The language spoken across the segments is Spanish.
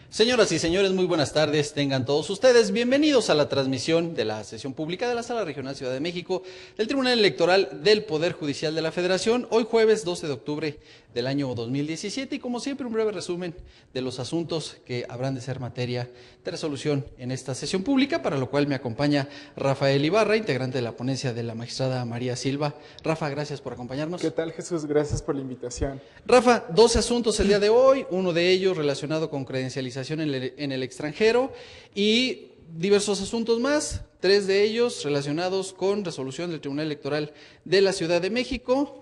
Señoras y señores, muy buenas tardes. Tengan todos ustedes bienvenidos a la transmisión de la sesión pública de la Sala Regional Ciudad de México del Tribunal Electoral del Poder Judicial de la Federación, hoy jueves 12 de octubre del año 2017 y como siempre un breve resumen de los asuntos que habrán de ser materia de resolución en esta sesión pública, para lo cual me acompaña Rafael Ibarra, integrante de la ponencia de la magistrada María Silva. Rafa, gracias por acompañarnos. ¿Qué tal, Jesús? Gracias por la invitación. Rafa, 12 asuntos el día de hoy, uno de ellos relacionado con credencialización en el extranjero y diversos asuntos más, 3 de ellos relacionados con resolución del Tribunal Electoral de la Ciudad de México,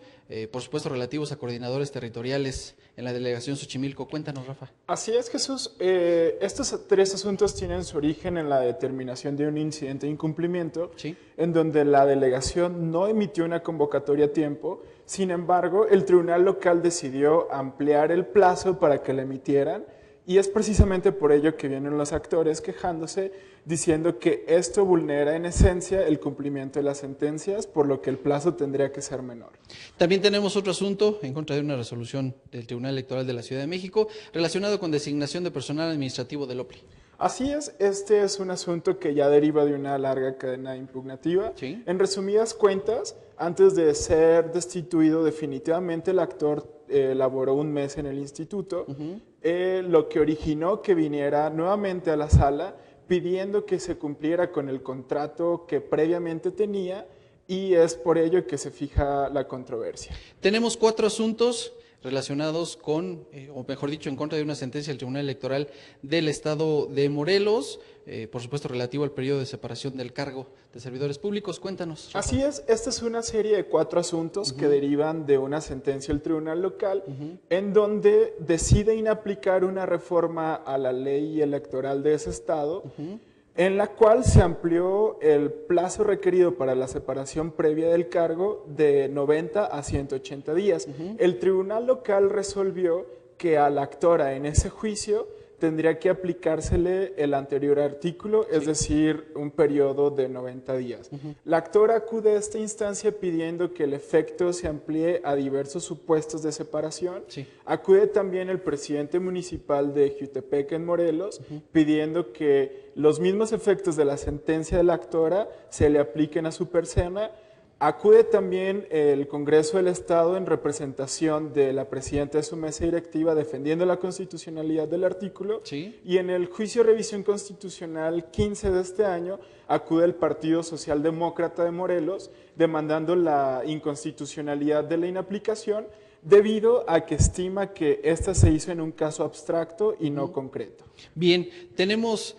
por supuesto relativos a coordinadores territoriales en la delegación Xochimilco. Cuéntanos, Rafa. Así es, Jesús. Estos 3 asuntos tienen su origen en la determinación de un incidente de incumplimiento, ¿Sí? en donde la delegación no emitió una convocatoria a tiempo. Sin embargo, el tribunal local decidió ampliar el plazo para que la emitieran, y es precisamente por ello que vienen los actores quejándose, diciendo que esto vulnera en esencia el cumplimiento de las sentencias, por lo que el plazo tendría que ser menor. También tenemos otro asunto en contra de una resolución del Tribunal Electoral de la Ciudad de México relacionado con designación de personal administrativo del OPLI. Así es, este es un asunto que ya deriva de una larga cadena impugnativa. ¿Sí? En resumidas cuentas, antes de ser destituido definitivamente, el actor laboró un mes en el instituto, lo que originó que viniera nuevamente a la sala pidiendo que se cumpliera con el contrato que previamente tenía, y es por ello que se fija la controversia. Tenemos 4 asuntos relacionados con, o mejor dicho, en contra de una sentencia del Tribunal Electoral del Estado de Morelos, por supuesto relativo al periodo de separación del cargo de servidores públicos. Cuéntanos, Rafa. Así es, esta es una serie de 4 asuntos que derivan de una sentencia del tribunal local, en donde decide inaplicar una reforma a la ley electoral de ese estado, en la cual se amplió el plazo requerido para la separación previa del cargo de 90 a 180 días. El tribunal local resolvió que a la actora en ese juicio tendría que aplicársele el anterior artículo, es decir, un periodo de 90 días. La actora acude a esta instancia pidiendo que el efecto se amplíe a diversos supuestos de separación. Sí. Acude también el presidente municipal de Jiutepec en Morelos, pidiendo que los mismos efectos de la sentencia de la actora se le apliquen a su persona. Acude también el Congreso del Estado en representación de la presidenta de su mesa directiva defendiendo la constitucionalidad del artículo. Sí. Y en el juicio de revisión constitucional 15 de este año acude el Partido Socialdemócrata de Morelos demandando la inconstitucionalidad de la inaplicación, debido a que estima que esta se hizo en un caso abstracto y no concreto. Bien, tenemos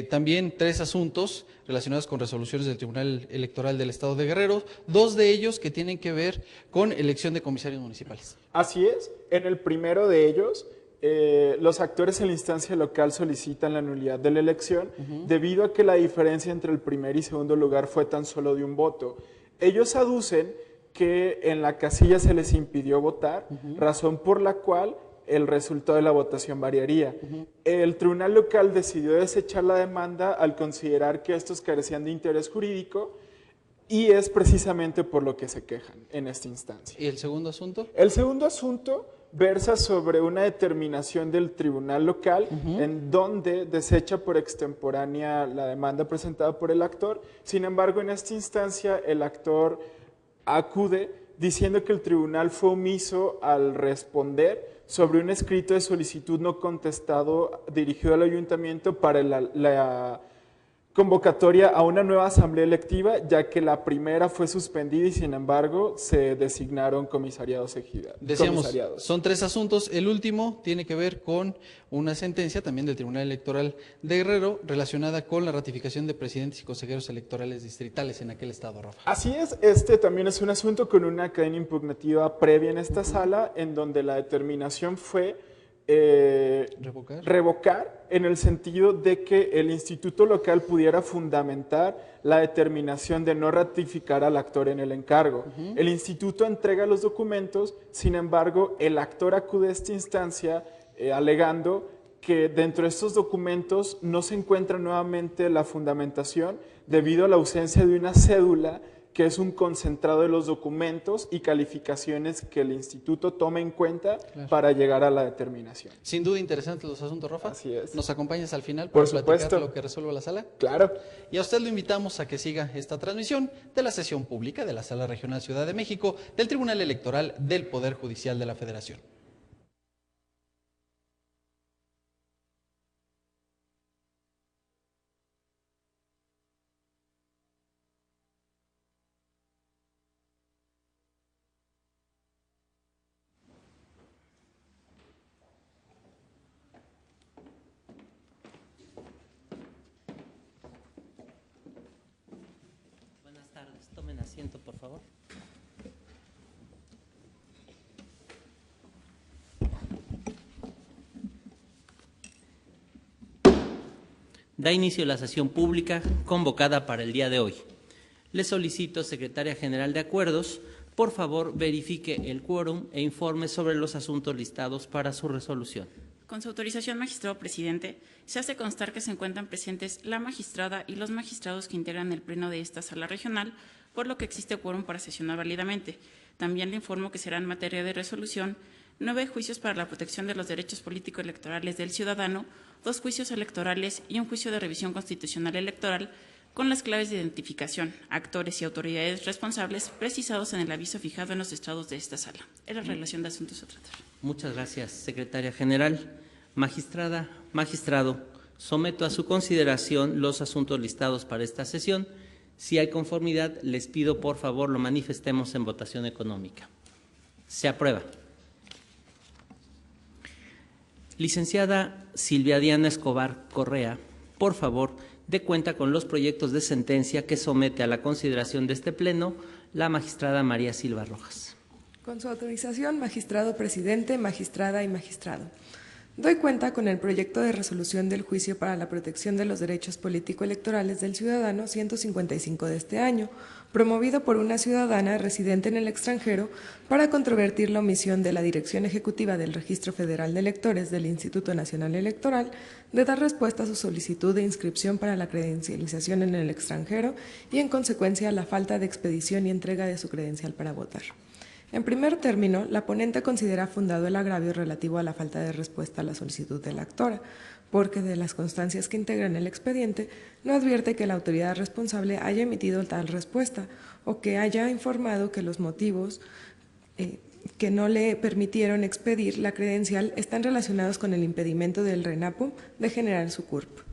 también 3 asuntos relacionados con resoluciones del Tribunal Electoral del Estado de Guerrero, 2 de ellos que tienen que ver con elección de comisarios municipales. Así es, en el primero de ellos, los actores en la instancia local solicitan la nulidad de la elección debido a que la diferencia entre el primer y segundo lugar fue tan solo de un voto. Ellos aducen que en la casilla se les impidió votar, razón por la cual el resultado de la votación variaría. El tribunal local decidió desechar la demanda al considerar que estos carecían de interés jurídico, y es precisamente por lo que se quejan en esta instancia. ¿Y el segundo asunto? El segundo asunto versa sobre una determinación del tribunal local en donde desecha por extemporánea la demanda presentada por el actor. Sin embargo, en esta instancia el actor acude diciendo que el tribunal fue omiso al responder sobre un escrito de solicitud no contestado dirigido al ayuntamiento para la convocatoria a una nueva asamblea electiva, ya que la primera fue suspendida y sin embargo se designaron comisariados ejidatarios. Decíamos, son 3 asuntos. El último tiene que ver con una sentencia también del Tribunal Electoral de Guerrero relacionada con la ratificación de presidentes y consejeros electorales distritales en aquel estado, Rafa. Así es, este también es un asunto con una cadena impugnativa previa en esta sala, en donde la determinación fue revocar en el sentido de que el instituto local pudiera fundamentar la determinación de no ratificar al actor en el encargo. El instituto entrega los documentos, sin embargo, el actor acude a esta instancia alegando que dentro de estos documentos no se encuentra nuevamente la fundamentación debido a la ausencia de una cédula que es un concentrado de los documentos y calificaciones que el instituto toma en cuenta para llegar a la determinación. Sin duda interesantes los asuntos, Rafa. Así es. ¿Nos acompañas al final Por para platicar supuesto. lo que resuelve la sala? Claro. Y a usted lo invitamos a que siga esta transmisión de la sesión pública de la Sala Regional Ciudad de México del Tribunal Electoral del Poder Judicial de la Federación. Buenas tardes, tomen asiento, por favor. Da inicio la sesión pública convocada para el día de hoy. Le solicito, Secretaria General de Acuerdos, por favor verifique el quórum e informe sobre los asuntos listados para su resolución. Con su autorización, magistrado presidente, se hace constar que se encuentran presentes la magistrada y los magistrados que integran el pleno de esta sala regional, por lo que existe quórum para sesionar válidamente. También le informo que será en materia de resolución 9 juicios para la protección de los derechos político-electorales del ciudadano, 2 juicios electorales y un juicio de revisión constitucional electoral con las claves de identificación, actores y autoridades responsables precisados en el aviso fijado en los estados de esta sala. Es la relación de asuntos a tratar. Muchas gracias, Secretaria General. Magistrada, magistrado, someto a su consideración los asuntos listados para esta sesión. Si hay conformidad, les pido por favor lo manifestemos en votación económica. Se aprueba. Licenciada Silvia Diana Escobar Correa, por favor, dé cuenta con los proyectos de sentencia que somete a la consideración de este Pleno la magistrada María Silva Rojas. Con su autorización, magistrado presidente, magistrada y magistrado. Doy cuenta con el proyecto de resolución del juicio para la protección de los derechos político-electorales del ciudadano 155 de este año, promovido por una ciudadana residente en el extranjero para controvertir la omisión de la Dirección Ejecutiva del Registro Federal de Electores del Instituto Nacional Electoral de dar respuesta a su solicitud de inscripción para la credencialización en el extranjero y, en consecuencia, la falta de expedición y entrega de su credencial para votar. En primer término, la ponente considera fundado el agravio relativo a la falta de respuesta a la solicitud de la actora, porque de las constancias que integran el expediente no advierte que la autoridad responsable haya emitido tal respuesta o que haya informado que los motivos que no le permitieron expedir la credencial están relacionados con el impedimento del RENAPO de generar su CURP.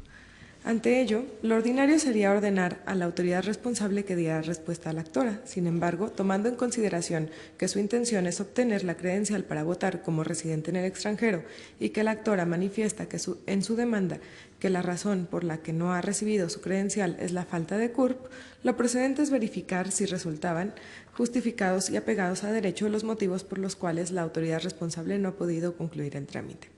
Ante ello, lo ordinario sería ordenar a la autoridad responsable que diera respuesta a la actora. Sin embargo, tomando en consideración que su intención es obtener la credencial para votar como residente en el extranjero y que la actora manifiesta que en su demanda que la razón por la que no ha recibido su credencial es la falta de CURP, lo procedente es verificar si resultaban justificados y apegados a derecho los motivos por los cuales la autoridad responsable no ha podido concluir el trámite.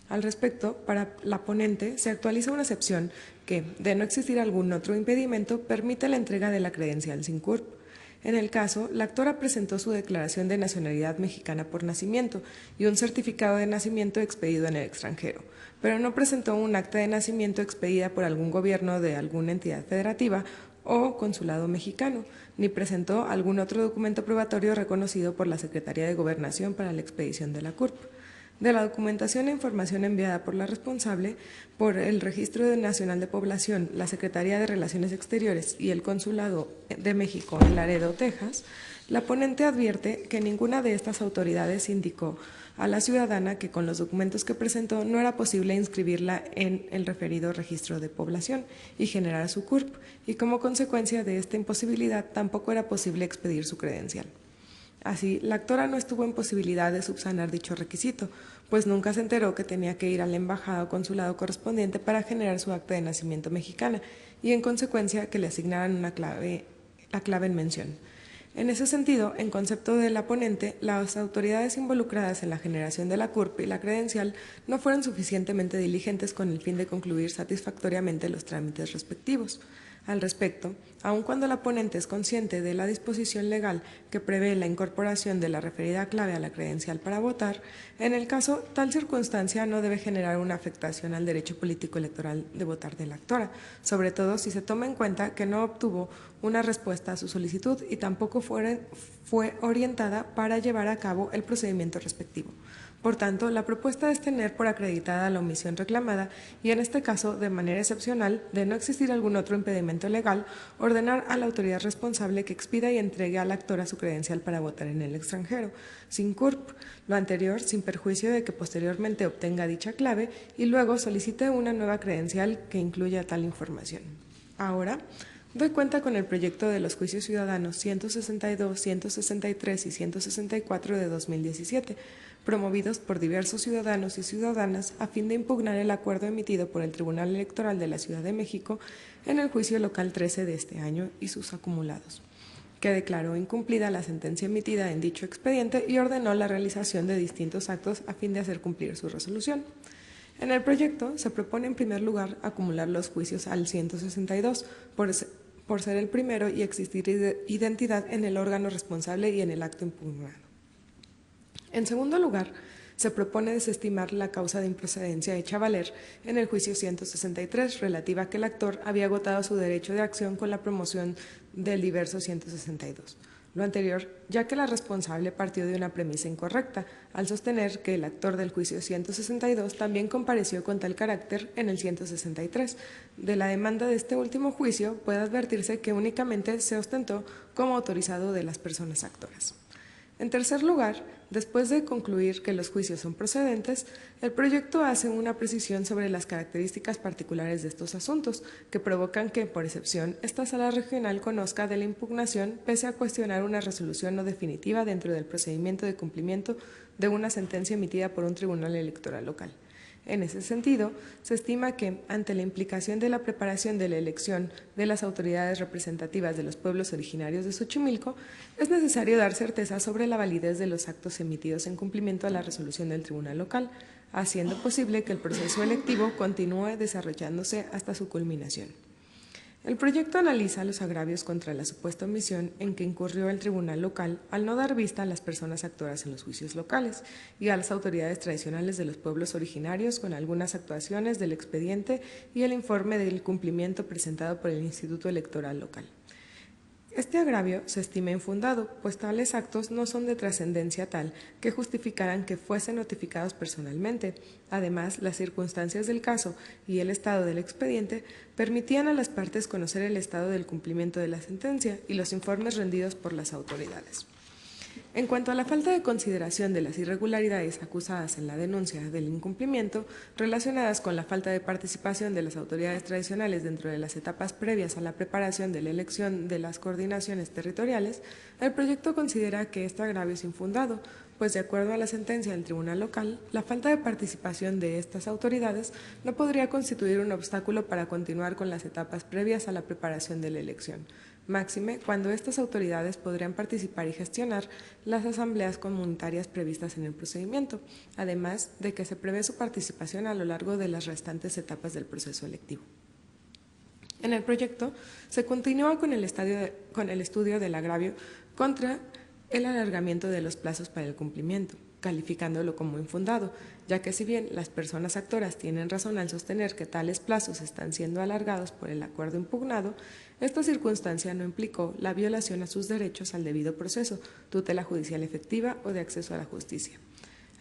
Al respecto, para la ponente se actualiza una excepción que, de no existir algún otro impedimento, permite la entrega de la credencial sin CURP. En el caso, la actora presentó su declaración de nacionalidad mexicana por nacimiento y un certificado de nacimiento expedido en el extranjero, pero no presentó un acta de nacimiento expedida por algún gobierno de alguna entidad federativa o consulado mexicano, ni presentó algún otro documento probatorio reconocido por la Secretaría de Gobernación para la expedición de la CURP. De la documentación e información enviada por la responsable por el Registro Nacional de Población, la Secretaría de Relaciones Exteriores y el Consulado de México en Laredo, Texas, la ponente advierte que ninguna de estas autoridades indicó a la ciudadana que con los documentos que presentó no era posible inscribirla en el referido registro de población y generar su CURP, y como consecuencia de esta imposibilidad tampoco era posible expedir su credencial. Así, la actora no estuvo en posibilidad de subsanar dicho requisito, pues nunca se enteró que tenía que ir a la embajada o consulado correspondiente para generar su acta de nacimiento mexicana y, en consecuencia, que le asignaran la clave en mención. En ese sentido, en concepto de la ponente, las autoridades involucradas en la generación de la CURP y la credencial no fueron suficientemente diligentes con el fin de concluir satisfactoriamente los trámites respectivos. Al respecto, aun cuando la ponente es consciente de la disposición legal que prevé la incorporación de la referida clave a la credencial para votar, en el caso tal circunstancia no debe generar una afectación al derecho político electoral de votar de la actora, sobre todo si se toma en cuenta que no obtuvo una respuesta a su solicitud y tampoco fue orientada para llevar a cabo el procedimiento respectivo. Por tanto, la propuesta es tener por acreditada la omisión reclamada y, en este caso, de manera excepcional, de no existir algún otro impedimento legal, ordenar a la autoridad responsable que expida y entregue a la actora su credencial para votar en el extranjero, sin CURP, lo anterior sin perjuicio de que posteriormente obtenga dicha clave y luego solicite una nueva credencial que incluya tal información. Ahora, doy cuenta con el proyecto de los juicios ciudadanos 162, 163 y 164 de 2017, promovidos por diversos ciudadanos y ciudadanas a fin de impugnar el acuerdo emitido por el Tribunal Electoral de la Ciudad de México en el juicio local 13 de este año y sus acumulados, que declaró incumplida la sentencia emitida en dicho expediente y ordenó la realización de distintos actos a fin de hacer cumplir su resolución. En el proyecto se propone en primer lugar acumular los juicios al 162 por ser el primero y existir identidad en el órgano responsable y en el acto impugnado. En segundo lugar, se propone desestimar la causa de improcedencia hecha valer en el juicio 163, relativa a que el actor había agotado su derecho de acción con la promoción del diverso 162. Lo anterior, ya que la responsable partió de una premisa incorrecta, al sostener que el actor del juicio 162 también compareció con tal carácter en el 163. De la demanda de este último juicio puede advertirse que únicamente se ostentó como autorizado de las personas actoras. En tercer lugar, después de concluir que los juicios son procedentes, el proyecto hace una precisión sobre las características particulares de estos asuntos, que provocan que, por excepción, esta sala regional conozca de la impugnación pese a cuestionar una resolución no definitiva dentro del procedimiento de cumplimiento de una sentencia emitida por un tribunal electoral local. En ese sentido, se estima que, ante la implicación de la preparación de la elección de las autoridades representativas de los pueblos originarios de Xochimilco, es necesario dar certeza sobre la validez de los actos emitidos en cumplimiento a la resolución del tribunal local, haciendo posible que el proceso electivo continúe desarrollándose hasta su culminación. El proyecto analiza los agravios contra la supuesta omisión en que incurrió el tribunal local al no dar vista a las personas actoras en los juicios locales y a las autoridades tradicionales de los pueblos originarios con algunas actuaciones del expediente y el informe del cumplimiento presentado por el Instituto Electoral local. Este agravio se estima infundado, pues tales actos no son de trascendencia tal que justificaran que fuesen notificados personalmente. Además, las circunstancias del caso y el estado del expediente permitían a las partes conocer el estado del cumplimiento de la sentencia y los informes rendidos por las autoridades. En cuanto a la falta de consideración de las irregularidades acusadas en la denuncia del incumplimiento, relacionadas con la falta de participación de las autoridades tradicionales dentro de las etapas previas a la preparación de la elección de las coordinaciones territoriales, el proyecto considera que este agravio es infundado, pues de acuerdo a la sentencia del tribunal local, la falta de participación de estas autoridades no podría constituir un obstáculo para continuar con las etapas previas a la preparación de la elección. Máxime cuando estas autoridades podrían participar y gestionar las asambleas comunitarias previstas en el procedimiento, además de que se prevé su participación a lo largo de las restantes etapas del proceso electivo. En el proyecto se continúa con el estudio del agravio contra el alargamiento de los plazos para el cumplimiento, calificándolo como infundado, ya que si bien las personas actoras tienen razón al sostener que tales plazos están siendo alargados por el acuerdo impugnado, esta circunstancia no implicó la violación a sus derechos al debido proceso, tutela judicial efectiva o de acceso a la justicia.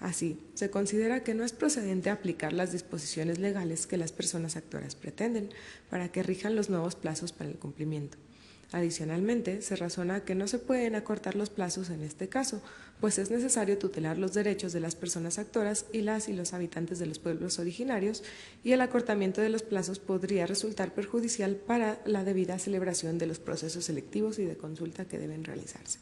Así, se considera que no es procedente aplicar las disposiciones legales que las personas actoras pretenden para que rijan los nuevos plazos para el cumplimiento. Adicionalmente, se razona que no se pueden acortar los plazos en este caso, pues es necesario tutelar los derechos de las personas actoras y los habitantes de los pueblos originarios, y el acortamiento de los plazos podría resultar perjudicial para la debida celebración de los procesos selectivos y de consulta que deben realizarse.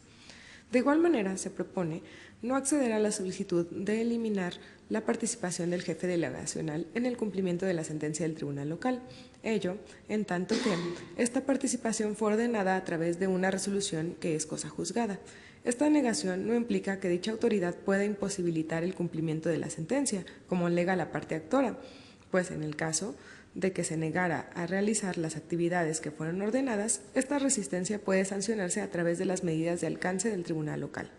De igual manera, se propone no acceder a la solicitud de eliminar la participación del jefe delegacional en el cumplimiento de la sentencia del tribunal local. Ello, en tanto que esta participación fue ordenada a través de una resolución que es cosa juzgada. Esta negación no implica que dicha autoridad pueda imposibilitar el cumplimiento de la sentencia, como alega la parte actora, pues en el caso de que se negara a realizar las actividades que fueron ordenadas, esta resistencia puede sancionarse a través de las medidas de alcance del tribunal local,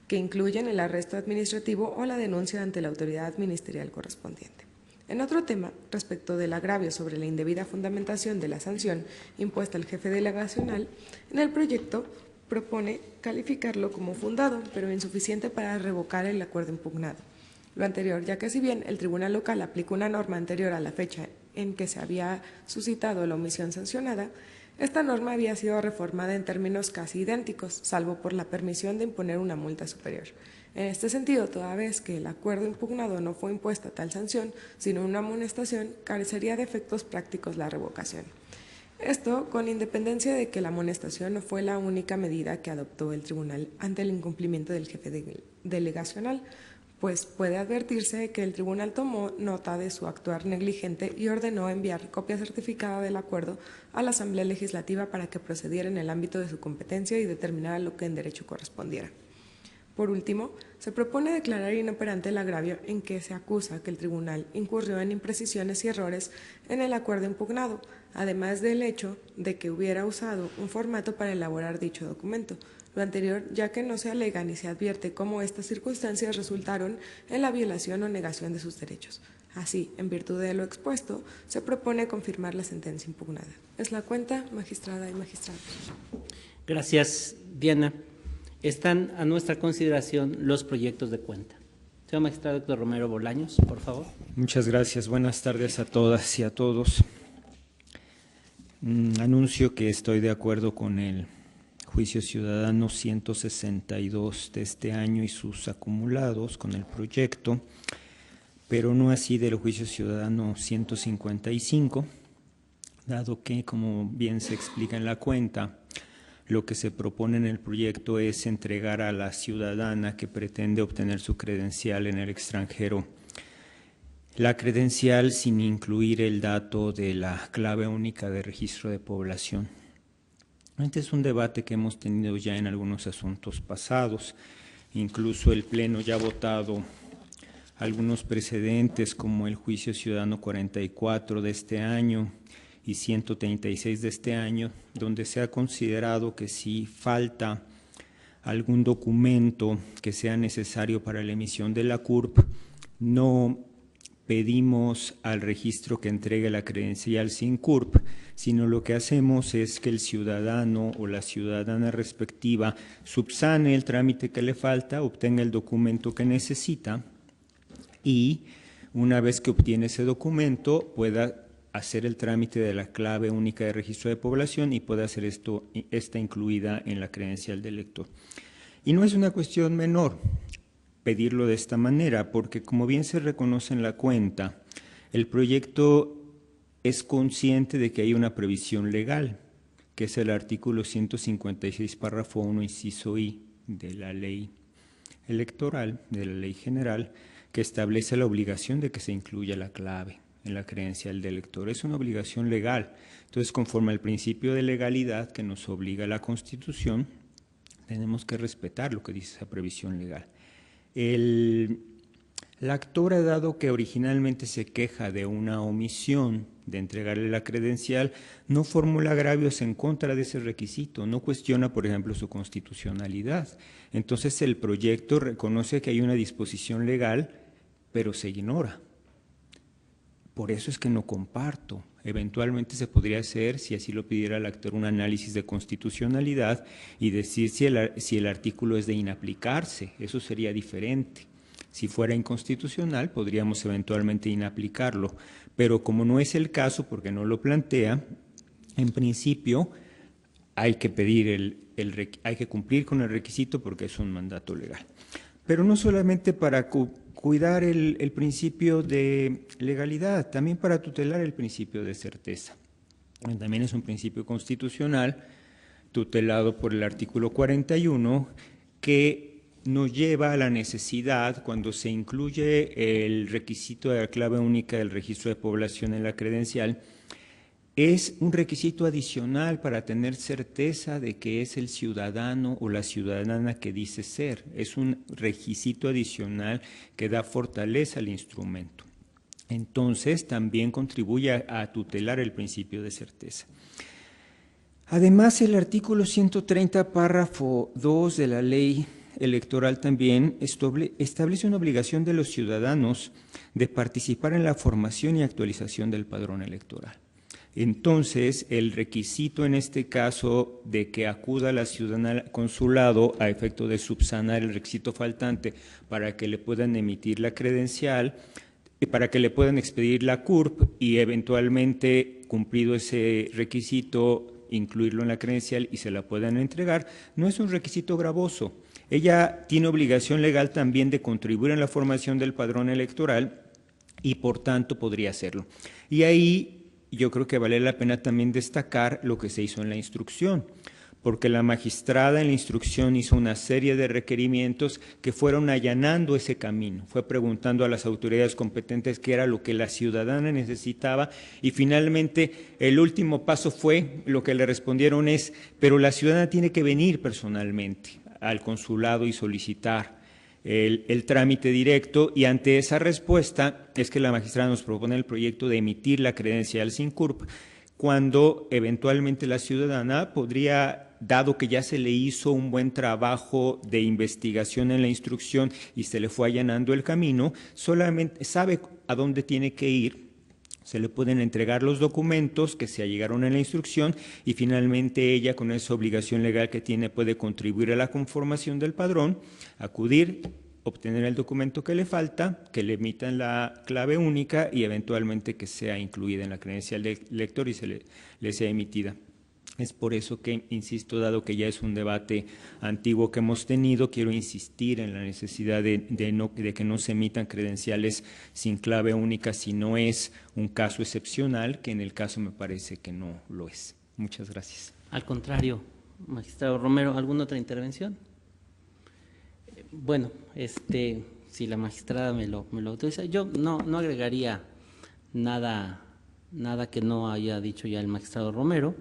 que incluyen el arresto administrativo o la denuncia ante la autoridad ministerial correspondiente. En otro tema, respecto del agravio sobre la indebida fundamentación de la sanción impuesta al jefe delegacional, en el proyecto propone calificarlo como fundado, pero insuficiente para revocar el acuerdo impugnado. Lo anterior, ya que si bien el tribunal local aplicó una norma anterior a la fecha en que se había suscitado la omisión sancionada, esta norma había sido reformada en términos casi idénticos, salvo por la permisión de imponer una multa superior. En este sentido, toda vez que el acuerdo impugnado no fue impuesta tal sanción, sino una amonestación, carecería de efectos prácticos la revocación. Esto con independencia de que la amonestación no fue la única medida que adoptó el tribunal ante el incumplimiento del jefe delegacional, pues puede advertirse que el tribunal tomó nota de su actuar negligente y ordenó enviar copia certificada del acuerdo a la Asamblea Legislativa para que procediera en el ámbito de su competencia y determinara lo que en derecho correspondiera. Por último, se propone declarar inoperante el agravio en que se acusa que el tribunal incurrió en imprecisiones y errores en el acuerdo impugnado, además del hecho de que hubiera usado un formato para elaborar dicho documento. Lo anterior, ya que no se alega ni se advierte cómo estas circunstancias resultaron en la violación o negación de sus derechos. Así, en virtud de lo expuesto, se propone confirmar la sentencia impugnada. Es la cuenta, magistrada y magistrados. Gracias, Diana. Están a nuestra consideración los proyectos de cuenta. Señor magistrado Héctor Romero Bolaños, por favor. Muchas gracias. Buenas tardes a todas y a todos. Anuncio que estoy de acuerdo con el Juicio Ciudadano 162 de este año y sus acumulados con el proyecto, pero no así del Juicio Ciudadano 155, dado que, como bien se explica en la cuenta, lo que se propone en el proyecto es entregar a la ciudadana que pretende obtener su credencial en el extranjero la credencial sin incluir el dato de la clave única de registro de población. Este es un debate que hemos tenido ya en algunos asuntos pasados, incluso el Pleno ya ha votado algunos precedentes como el Juicio Ciudadano 44 de este año y 136 de este año, donde se ha considerado que si falta algún documento que sea necesario para la emisión de la CURP, no pedimos al registro que entregue la credencial sin CURP, sino lo que hacemos es que el ciudadano o la ciudadana respectiva subsane el trámite que le falta, obtenga el documento que necesita y una vez que obtiene ese documento pueda hacer el trámite de la clave única de registro de población y pueda hacer esta incluida en la credencial del elector. Y no es una cuestión menor pedirlo de esta manera, porque como bien se reconoce en la cuenta, el proyecto es consciente de que hay una previsión legal, que es el artículo 156, párrafo 1, inciso I, de la ley electoral, de la ley general, que establece la obligación de que se incluya la clave en la credencial del elector. Es una obligación legal. Entonces, conforme al principio de legalidad que nos obliga la Constitución, tenemos que respetar lo que dice esa previsión legal. La actora, dado que originalmente se queja de una omisión de entregarle la credencial, no formula agravios en contra de ese requisito, no cuestiona, por ejemplo, su constitucionalidad. Entonces, el proyecto reconoce que hay una disposición legal, pero se ignora. Por eso es que no comparto. Eventualmente se podría hacer, si así lo pidiera el actor, un análisis de constitucionalidad y decir si el artículo es de inaplicarse. Eso sería diferente. Si fuera inconstitucional, podríamos eventualmente inaplicarlo. Pero como no es el caso, porque no lo plantea, en principio hay que pedir hay que cumplir con el requisito porque es un mandato legal. Pero no solamente para cuidar el principio de legalidad, también para tutelar el principio de certeza. También es un principio constitucional tutelado por el artículo 41 que nos lleva a la necesidad, cuando se incluye el requisito de la clave única del registro de población en la credencial, es un requisito adicional para tener certeza de que es el ciudadano o la ciudadana que dice ser. Es un requisito adicional que da fortaleza al instrumento. Entonces, también contribuye a tutelar el principio de certeza. Además, el artículo 130, párrafo 2 de la ley electoral también establece una obligación de los ciudadanos de participar en la formación y actualización del padrón electoral. Entonces, el requisito en este caso de que acuda la ciudadana al consulado a efecto de subsanar el requisito faltante para que le puedan emitir la credencial, para que le puedan expedir la CURP y eventualmente, cumplido ese requisito, incluirlo en la credencial y se la puedan entregar, no es un requisito gravoso. Ella tiene obligación legal también de contribuir en la formación del padrón electoral y por tanto podría hacerlo. Y ahí yo creo que vale la pena también destacar lo que se hizo en la instrucción, porque la magistrada en la instrucción hizo una serie de requerimientos que fueron allanando ese camino, fue preguntando a las autoridades competentes qué era lo que la ciudadana necesitaba y finalmente el último paso fue, lo que le respondieron es, pero la ciudadana tiene que venir personalmente al consulado y solicitar el trámite directo, y ante esa respuesta es que la magistrada nos propone el proyecto de emitir la credencial sin CURP, cuando eventualmente la ciudadana podría, dado que ya se le hizo un buen trabajo de investigación en la instrucción y se le fue allanando el camino, solamente sabe a dónde tiene que ir, se le pueden entregar los documentos que se allegaron en la instrucción y finalmente ella, con esa obligación legal que tiene, puede contribuir a la conformación del padrón, acudir, obtener el documento que le falta, que le emitan la clave única y eventualmente que sea incluida en la credencial del lector y le sea emitida. Es por eso que, insisto, dado que ya es un debate antiguo que hemos tenido, quiero insistir en la necesidad de que no se emitan credenciales sin clave única si no es un caso excepcional, que en el caso me parece que no lo es. Muchas gracias. Al contrario, magistrado Romero, ¿alguna otra intervención? Bueno, si la magistrada me lo autoriza, yo no agregaría nada que no haya dicho ya el magistrado Romero.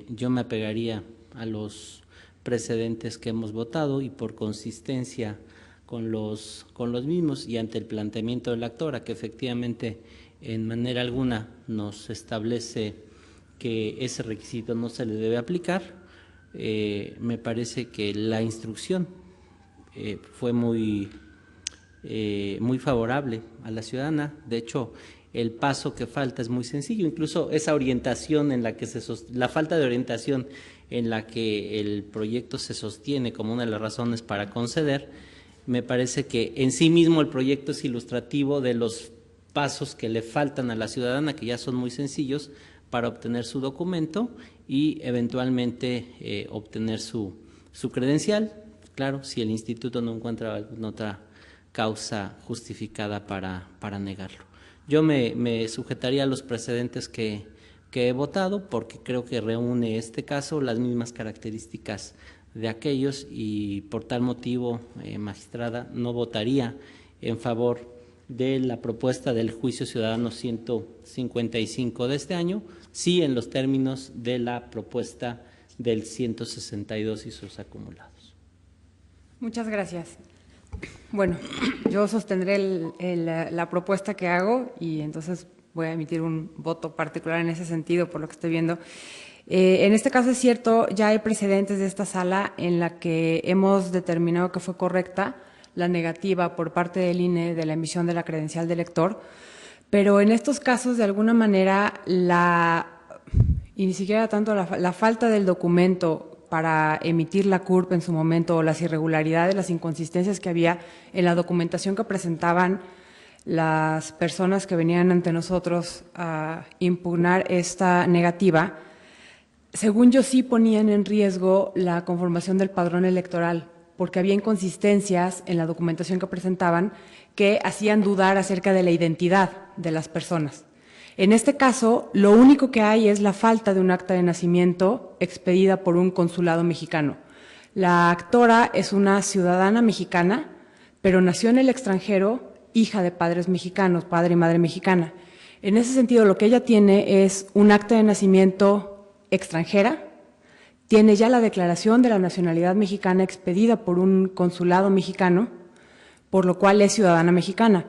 Yo me apegaría a los precedentes que hemos votado y por consistencia con los mismos y ante el planteamiento de la actora, que efectivamente en manera alguna nos establece que ese requisito no se le debe aplicar, me parece que la instrucción fue muy favorable a la ciudadana. De hecho, el paso que falta es muy sencillo, incluso esa orientación en la que la falta de orientación en la que el proyecto se sostiene como una de las razones para conceder, me parece que en sí mismo el proyecto es ilustrativo de los pasos que le faltan a la ciudadana, que ya son muy sencillos, para obtener su documento y eventualmente obtener su credencial. Claro, si el instituto no encuentra alguna otra causa justificada para negarlo. Yo me sujetaría a los precedentes que he votado, porque creo que reúne este caso las mismas características de aquellos y por tal motivo, magistrada, no votaría en favor de la propuesta del juicio ciudadano 155 de este año, sí en los términos de la propuesta del 162 y sus acumulados. Muchas gracias. Bueno, yo sostendré la propuesta que hago y entonces voy a emitir un voto particular en ese sentido, por lo que estoy viendo. En este caso es cierto, ya hay precedentes de esta sala en la que hemos determinado que fue correcta la negativa por parte del INE de la emisión de la credencial de lector, pero en estos casos, de alguna manera, y ni siquiera tanto la falta del documento para emitir la CURP en su momento, o las irregularidades, las inconsistencias que había en la documentación que presentaban las personas que venían ante nosotros a impugnar esta negativa, según yo sí ponían en riesgo la conformación del padrón electoral, porque había inconsistencias en la documentación que presentaban que hacían dudar acerca de la identidad de las personas. En este caso, lo único que hay es la falta de un acta de nacimiento expedida por un consulado mexicano. La actora es una ciudadana mexicana, pero nació en el extranjero, hija de padres mexicanos, padre y madre mexicana. En ese sentido, lo que ella tiene es un acta de nacimiento extranjera, tiene ya la declaración de la nacionalidad mexicana expedida por un consulado mexicano, por lo cual es ciudadana mexicana.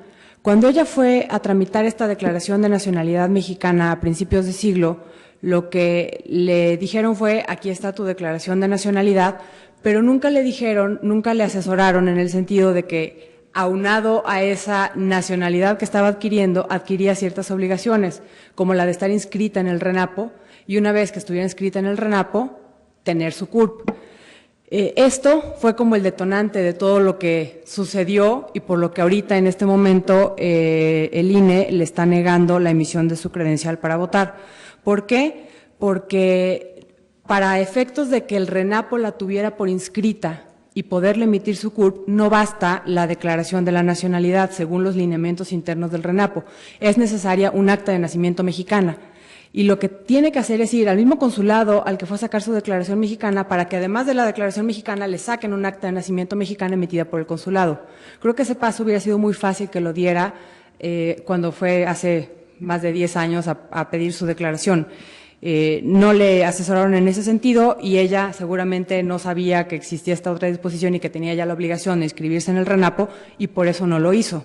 Cuando ella fue a tramitar esta declaración de nacionalidad mexicana a principios de siglo, lo que le dijeron fue, aquí está tu declaración de nacionalidad, pero nunca le asesoraron en el sentido de que, aunado a esa nacionalidad que estaba adquiriendo, adquiría ciertas obligaciones, como la de estar inscrita en el RENAPO, y una vez que estuviera inscrita en el RENAPO, tener su CURP. Esto fue como el detonante de todo lo que sucedió y por lo que ahorita en este momento el INE le está negando la emisión de su credencial para votar. ¿Por qué? Porque para efectos de que el RENAPO la tuviera por inscrita y poderle emitir su CURP, no basta la declaración de la nacionalidad, según los lineamientos internos del RENAPO. Es necesaria un acta de nacimiento mexicana. Y lo que tiene que hacer es ir al mismo consulado al que fue a sacar su declaración mexicana para que además de la declaración mexicana le saquen un acta de nacimiento mexicana emitida por el consulado. Creo que ese paso hubiera sido muy fácil que lo diera cuando fue hace más de 10 años a pedir su declaración. No le asesoraron en ese sentido y ella seguramente no sabía que existía esta otra disposición y que tenía ya la obligación de inscribirse en el RENAPO y por eso no lo hizo.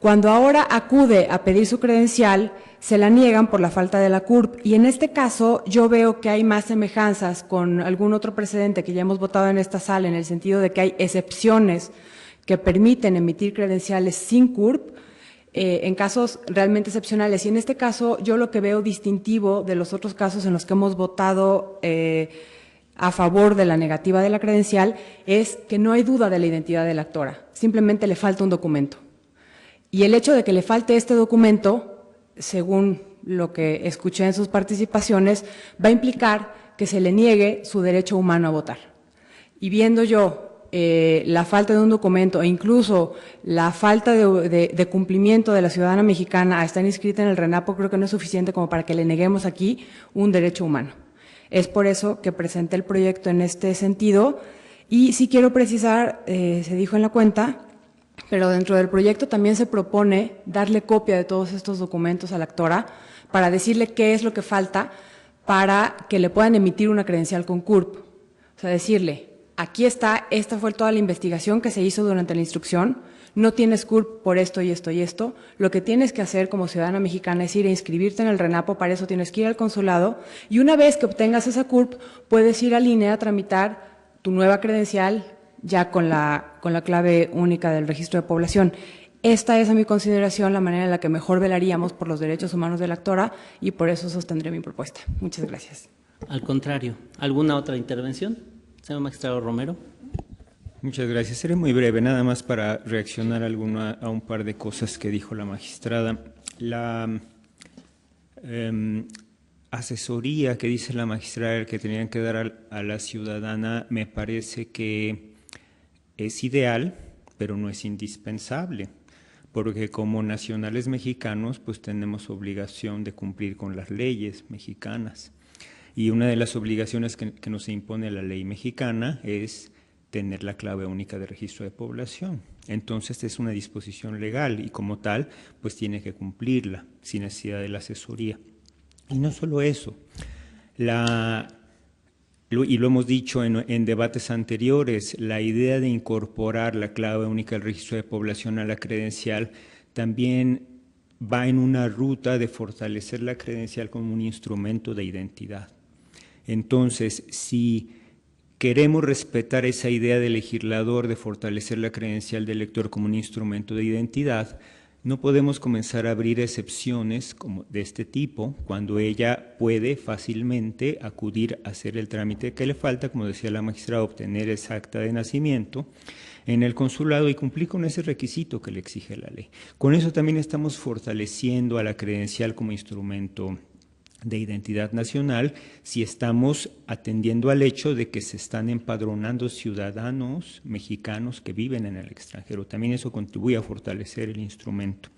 Cuando ahora acude a pedir su credencial, se la niegan por la falta de la CURP y en este caso yo veo que hay más semejanzas con algún otro precedente que ya hemos votado en esta sala, en el sentido de que hay excepciones que permiten emitir credenciales sin CURP en casos realmente excepcionales. Y en este caso yo lo que veo distintivo de los otros casos en los que hemos votado a favor de la negativa de la credencial es que no hay duda de la identidad de la actora, simplemente le falta un documento. Y el hecho de que le falte este documento, según lo que escuché en sus participaciones, va a implicar que se le niegue su derecho humano a votar. Y viendo yo la falta de un documento e incluso la falta de cumplimiento de la ciudadana mexicana a estar inscrita en el RENAPO, creo que no es suficiente como para que le neguemos aquí un derecho humano. Es por eso que presenté el proyecto en este sentido y sí quiero precisar, se dijo en la cuenta, pero dentro del proyecto también se propone darle copia de todos estos documentos a la actora para decirle qué es lo que falta para que le puedan emitir una credencial con CURP. O sea, decirle, aquí está, esta fue toda la investigación que se hizo durante la instrucción, no tienes CURP por esto y esto y esto, lo que tienes que hacer como ciudadana mexicana es ir a inscribirte en el RENAPO, para eso tienes que ir al consulado y una vez que obtengas esa CURP puedes ir al INE a tramitar tu nueva credencial ya con la clave única del registro de población. Esta es, a mi consideración, la manera en la que mejor velaríamos por los derechos humanos de la actora y por eso sostendré mi propuesta. Muchas gracias. Al contrario, ¿alguna otra intervención? Señor magistrado Romero. Muchas gracias. Seré muy breve, nada más para reaccionar a un par de cosas que dijo la magistrada. La asesoría que dice la magistrada que tenían que dar a la ciudadana me parece que es ideal, pero no es indispensable, porque como nacionales mexicanos pues tenemos obligación de cumplir con las leyes mexicanas. Y una de las obligaciones que nos impone la ley mexicana es tener la clave única de registro de población. Entonces es una disposición legal y como tal pues tiene que cumplirla sin necesidad de la asesoría. Y no solo eso, y lo hemos dicho en debates anteriores, la idea de incorporar la clave única del registro de población a la credencial también va en una ruta de fortalecer la credencial como un instrumento de identidad. Entonces, si queremos respetar esa idea del legislador de fortalecer la credencial del elector como un instrumento de identidad, no podemos comenzar a abrir excepciones como de este tipo cuando ella puede fácilmente acudir a hacer el trámite que le falta, como decía la magistrada, obtener esa acta de nacimiento en el consulado y cumplir con ese requisito que le exige la ley. Con eso también estamos fortaleciendo a la credencial como instrumento de identidad nacional si estamos atendiendo al hecho de que se están empadronando ciudadanos mexicanos que viven en el extranjero. También eso contribuye a fortalecer el instrumento.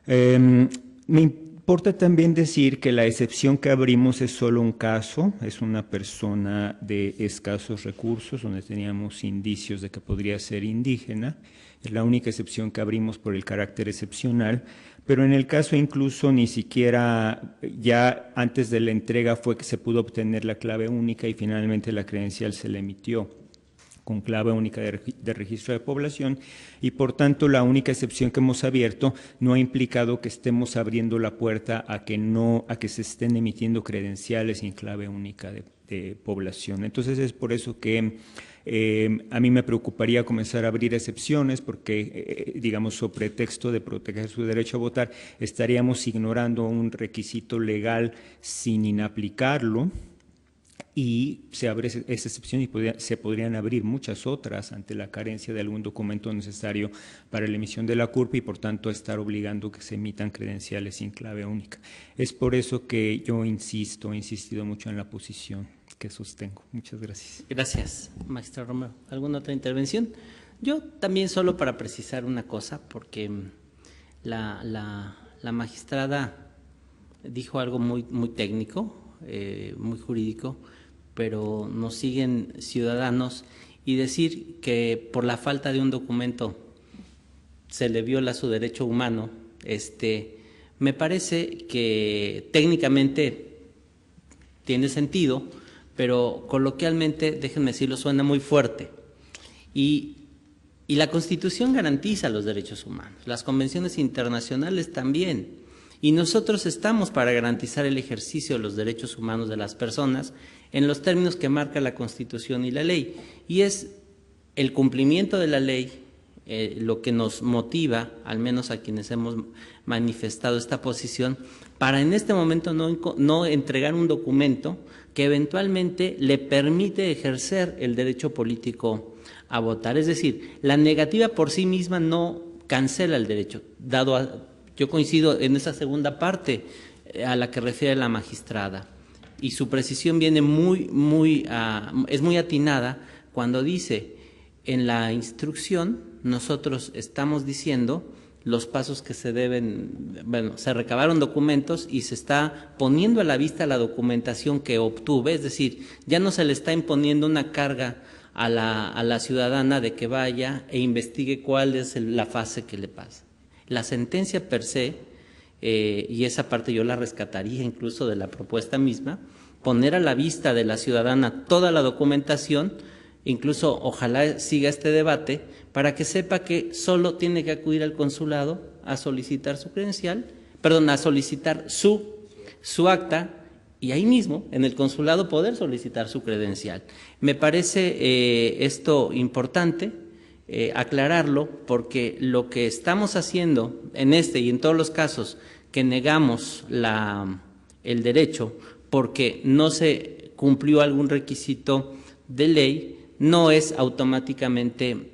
Me importa también decir que la excepción que abrimos es solo un caso, es una persona de escasos recursos donde teníamos indicios de que podría ser indígena, es la única excepción que abrimos por el carácter excepcional, pero en el caso incluso ni siquiera ya antes de la entrega fue que se pudo obtener la clave única y finalmente la credencial se le emitió. con clave única de registro de población, y por tanto la única excepción que hemos abierto no ha implicado que estemos abriendo la puerta a que se estén emitiendo credenciales sin clave única de población. Entonces es por eso que a mí me preocuparía comenzar a abrir excepciones porque, digamos, sobre pretexto de proteger su derecho a votar, estaríamos ignorando un requisito legal sin inaplicarlo, y se abre esa excepción y se podrían abrir muchas otras ante la carencia de algún documento necesario para la emisión de la CURP y por tanto estar obligando que se emitan credenciales sin clave única. Es por eso que yo he insistido mucho en la posición que sostengo. Muchas gracias. Gracias, magistrado Romero. ¿Alguna otra intervención? Yo también, solo para precisar una cosa, porque la magistrada dijo algo muy técnico, muy jurídico, pero nos siguen ciudadanos, y decir que por la falta de un documento se le viola su derecho humano, me parece que técnicamente tiene sentido, pero coloquialmente, déjenme decirlo, suena muy fuerte. Y la Constitución garantiza los derechos humanos, las convenciones internacionales también, y nosotros estamos para garantizar el ejercicio de los derechos humanos de las personas en los términos que marca la Constitución y la ley. Y es el cumplimiento de la ley lo que nos motiva, al menos a quienes hemos manifestado esta posición, para en este momento no entregar un documento que eventualmente le permite ejercer el derecho político a votar. Es decir, la negativa por sí misma no cancela el derecho, yo coincido en esa segunda parte a la que refiere la magistrada, y su precisión viene es muy atinada cuando dice: en la instrucción nosotros estamos diciendo los pasos que se deben, se recabaron documentos y se está poniendo a la vista la documentación que obtuve, es decir, ya no se le está imponiendo una carga a la ciudadana de que vaya e investigue cuál es la fase que le pasa. La sentencia per se, y esa parte yo la rescataría incluso de la propuesta misma, poner a la vista de la ciudadana toda la documentación, incluso ojalá siga este debate, para que sepa que solo tiene que acudir al consulado a solicitar su credencial, a solicitar su acta, y ahí mismo, en el consulado, poder solicitar su credencial. Me parece esto importante, aclararlo, porque lo que estamos haciendo en este y en todos los casos que negamos el derecho porque no se cumplió algún requisito de ley, no es automáticamente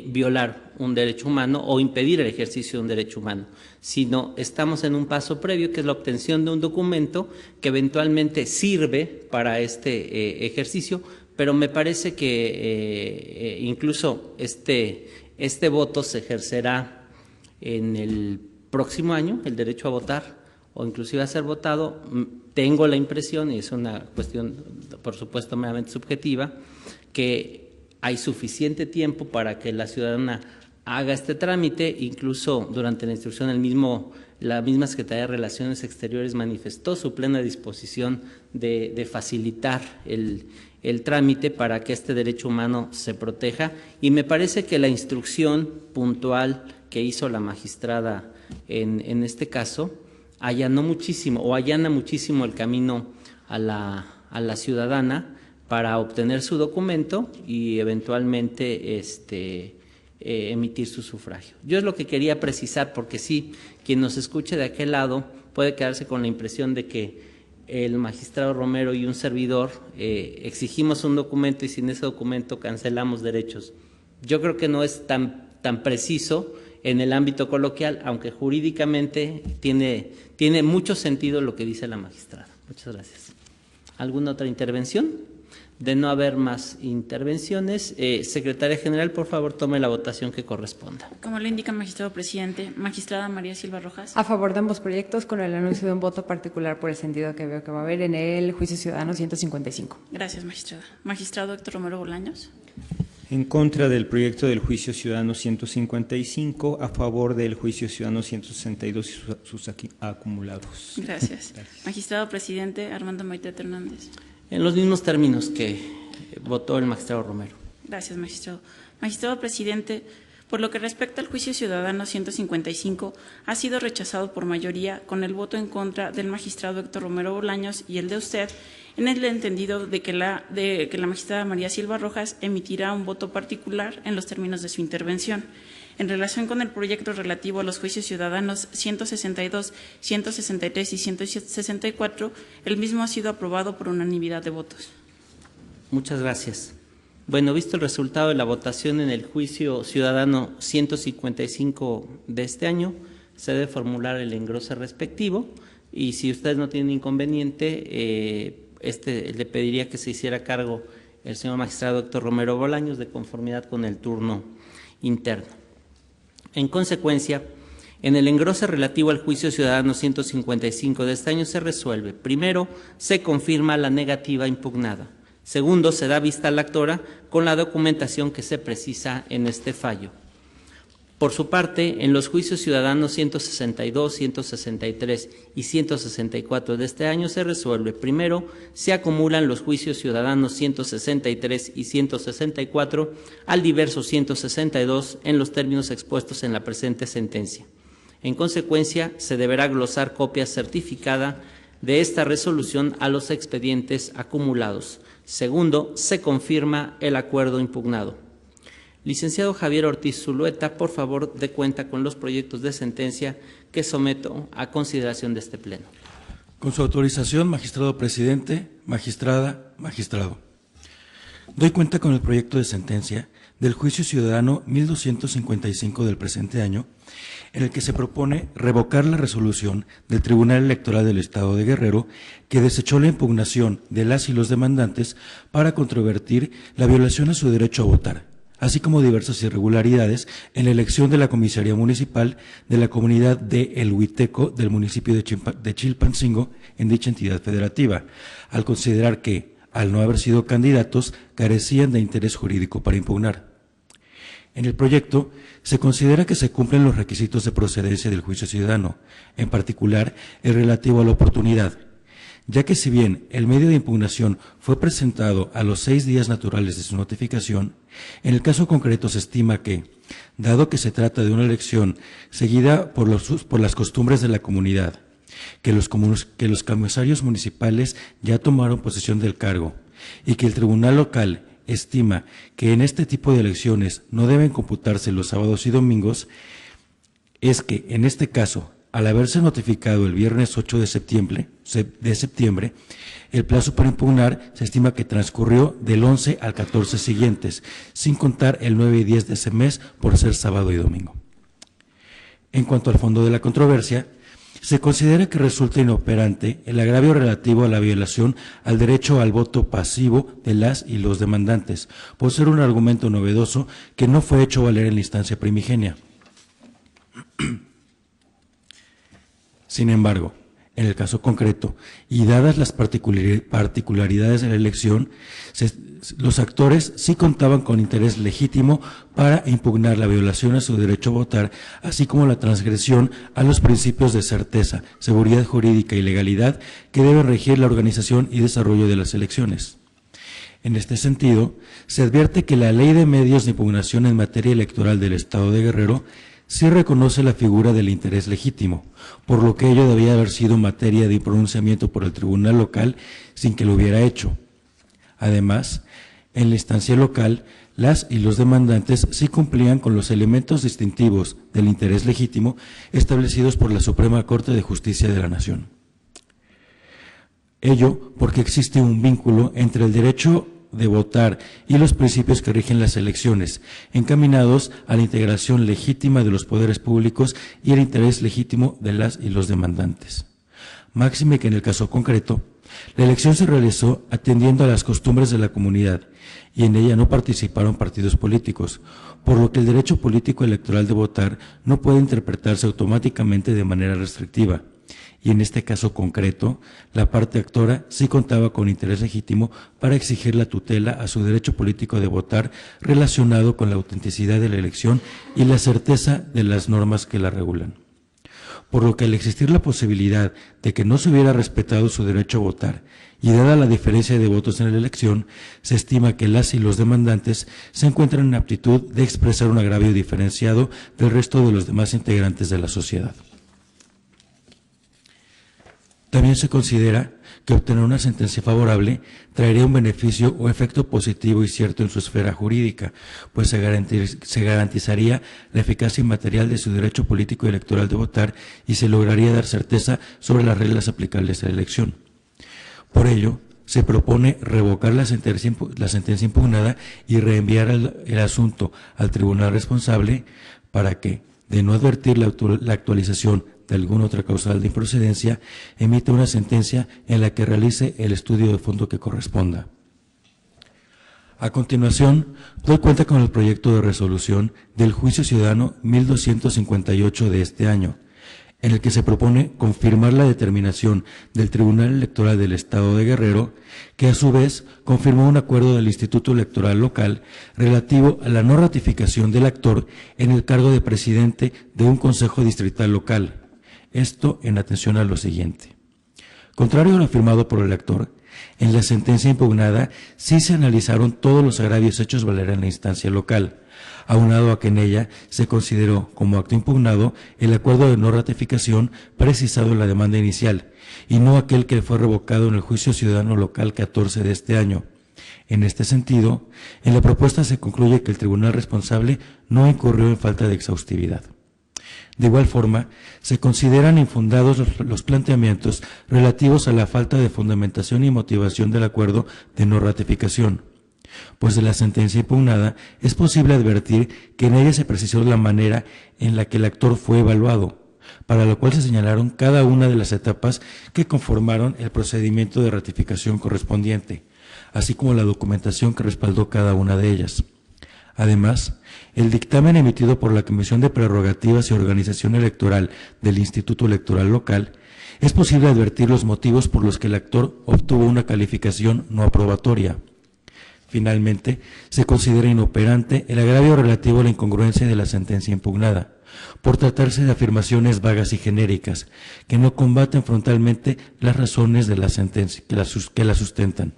violar un derecho humano o impedir el ejercicio de un derecho humano, sino estamos en un paso previo, que es la obtención de un documento que eventualmente sirve para este ejercicio, pero me parece que incluso este voto se ejercerá en el próximo año, el derecho a votar, o inclusive a ser votado. Tengo la impresión, y es una cuestión por supuesto meramente subjetiva, que hay suficiente tiempo para que la ciudadana haga este trámite. Incluso durante la instrucción la misma Secretaría de Relaciones Exteriores manifestó su plena disposición de facilitar el trámite para que este derecho humano se proteja, y me parece que la instrucción puntual que hizo la magistrada en este caso allana muchísimo el camino a la ciudadana para obtener su documento y eventualmente emitir su sufragio. Yo es lo que quería precisar, porque sí, quien nos escuche de aquel lado puede quedarse con la impresión de que el magistrado Romero y un servidor exigimos un documento y sin ese documento cancelamos derechos. Yo creo que no es tan preciso en el ámbito coloquial, aunque jurídicamente tiene mucho sentido lo que dice la magistrada. Muchas gracias. ¿Alguna otra intervención? De no haber más intervenciones, Secretaria General, por favor, tome la votación que corresponda. Como lo indica el magistrado presidente, magistrada María Silva Rojas. A favor de ambos proyectos, con el anuncio de un voto particular por el sentido que veo que va a haber en el juicio ciudadano 155. Gracias, magistrada. Magistrado Héctor Romero Bolaños. En contra del proyecto del juicio ciudadano 155, a favor del juicio ciudadano 162 y sus acumulados. Gracias. Magistrado presidente Armando Maitete Hernández. En los mismos términos que votó el magistrado Romero. Gracias, magistrado. Magistrado presidente, por lo que respecta al juicio ciudadano 155, ha sido rechazado por mayoría con el voto en contra del magistrado Héctor Romero Bolaños y el de usted, en el entendido de que la magistrada María Silva Rojas emitirá un voto particular en los términos de su intervención. En relación con el proyecto relativo a los juicios ciudadanos 162, 163 y 164, el mismo ha sido aprobado por unanimidad de votos. Muchas gracias. Bueno, visto el resultado de la votación en el juicio ciudadano 155 de este año, se debe formular el engrose respectivo y si ustedes no tienen inconveniente, le pediría que se hiciera cargo el señor magistrado Héctor Romero Bolaños de conformidad con el turno interno. En consecuencia, en el engrose relativo al juicio ciudadano 155 de este año se resuelve: primero, se confirma la negativa impugnada; segundo, se da vista a la actora con la documentación que se precisa en este fallo. Por su parte, en los juicios ciudadanos 162, 163 y 164 de este año se resuelve: primero, se acumulan los juicios ciudadanos 163 y 164 al diverso 162 en los términos expuestos en la presente sentencia. En consecuencia, se deberá glosar copia certificada de esta resolución a los expedientes acumulados. Segundo, se confirma el acuerdo impugnado. Licenciado Javier Ortiz Zulueta, por favor, dé cuenta con los proyectos de sentencia que someto a consideración de este Pleno. Con su autorización, magistrado presidente, magistrada, magistrado. Doy cuenta con el proyecto de sentencia del juicio ciudadano 1255 del presente año, en el que se propone revocar la resolución del Tribunal Electoral del Estado de Guerrero que desechó la impugnación de las y los demandantes para controvertir la violación a su derecho a votar, así como diversas irregularidades en la elección de la comisaría municipal de la comunidad de El Huiteco del municipio de Chilpancingo en dicha entidad federativa, al considerar que, al no haber sido candidatos, carecían de interés jurídico para impugnar. En el proyecto se considera que se cumplen los requisitos de procedencia del juicio ciudadano, en particular el relativo a la oportunidad, ya que si bien el medio de impugnación fue presentado a los 6 días naturales de su notificación, en el caso concreto se estima que, dado que se trata de una elección seguida por las costumbres de la comunidad, que los comisarios municipales ya tomaron posesión del cargo y que el tribunal local estima que en este tipo de elecciones no deben computarse los sábados y domingos, es que en este caso, al haberse notificado el viernes 8 de septiembre, el plazo para impugnar se estima que transcurrió del 11 al 14 siguientes, sin contar el 9 y 10 de ese mes por ser sábado y domingo. En cuanto al fondo de la controversia, se considera que resulta inoperante el agravio relativo a la violación al derecho al voto pasivo de las y los demandantes, por ser un argumento novedoso que no fue hecho valer en la instancia primigenia. Sin embargo, en el caso concreto, y dadas las particularidades de la elección, los actores sí contaban con interés legítimo para impugnar la violación a su derecho a votar, así como la transgresión a los principios de certeza, seguridad jurídica y legalidad que deben regir la organización y desarrollo de las elecciones. En este sentido, se advierte que la Ley de Medios de Impugnación en materia electoral del Estado de Guerrero sí reconoce la figura del interés legítimo, por lo que ello debía haber sido materia de pronunciamiento por el tribunal local sin que lo hubiera hecho. Además, en la instancia local, las y los demandantes sí cumplían con los elementos distintivos del interés legítimo establecidos por la Suprema Corte de Justicia de la Nación. Ello porque existe un vínculo entre el derecho de votar y los principios que rigen las elecciones, encaminados a la integración legítima de los poderes públicos y el interés legítimo de las y los demandantes. Máxime que en el caso concreto, la elección se realizó atendiendo a las costumbres de la comunidad y en ella no participaron partidos políticos, por lo que el derecho político electoral de votar no puede interpretarse automáticamente de manera restrictiva. Y en este caso concreto, la parte actora sí contaba con interés legítimo para exigir la tutela a su derecho político de votar relacionado con la autenticidad de la elección y la certeza de las normas que la regulan. por lo que al existir la posibilidad de que no se hubiera respetado su derecho a votar y dada la diferencia de votos en la elección, se estima que las y los demandantes se encuentran en aptitud de expresar un agravio diferenciado del resto de los demás integrantes de la sociedad. También se considera que obtener una sentencia favorable traería un beneficio o efecto positivo y cierto en su esfera jurídica, pues se garantizaría la eficacia inmaterial de su derecho político y electoral de votar y se lograría dar certeza sobre las reglas aplicables a la elección. Por ello, se propone revocar la sentencia impugnada y reenviar el asunto al tribunal responsable para que, de no advertir la actualización de alguna otra causal de improcedencia, emite una sentencia en la que realice el estudio de fondo que corresponda. A continuación, doy cuenta con el proyecto de resolución del Juicio Ciudadano 1258 de este año, en el que se propone confirmar la determinación del Tribunal Electoral del Estado de Guerrero, que a su vez confirmó un acuerdo del Instituto Electoral Local relativo a la no ratificación del actor en el cargo de presidente de un consejo distrital local. Esto en atención a lo siguiente. Contrario a lo afirmado por el actor, en la sentencia impugnada sí se analizaron todos los agravios hechos valer en la instancia local, aunado a que en ella se consideró como acto impugnado el acuerdo de no ratificación precisado en la demanda inicial, y no aquel que fue revocado en el Juicio Ciudadano Local 14 de este año. En este sentido, en la propuesta se concluye que el tribunal responsable no incurrió en falta de exhaustividad. De igual forma, se consideran infundados los planteamientos relativos a la falta de fundamentación y motivación del acuerdo de no ratificación, pues de la sentencia impugnada es posible advertir que en ella se precisó la manera en la que el actor fue evaluado, para lo cual se señalaron cada una de las etapas que conformaron el procedimiento de ratificación correspondiente, así como la documentación que respaldó cada una de ellas. Además, el dictamen emitido por la Comisión de Prerrogativas y Organización Electoral del Instituto Electoral Local es posible advertir los motivos por los que el actor obtuvo una calificación no aprobatoria. Finalmente, se considera inoperante el agravio relativo a la incongruencia de la sentencia impugnada, por tratarse de afirmaciones vagas y genéricas, que no combaten frontalmente las razones de la sentencia que la sustentan.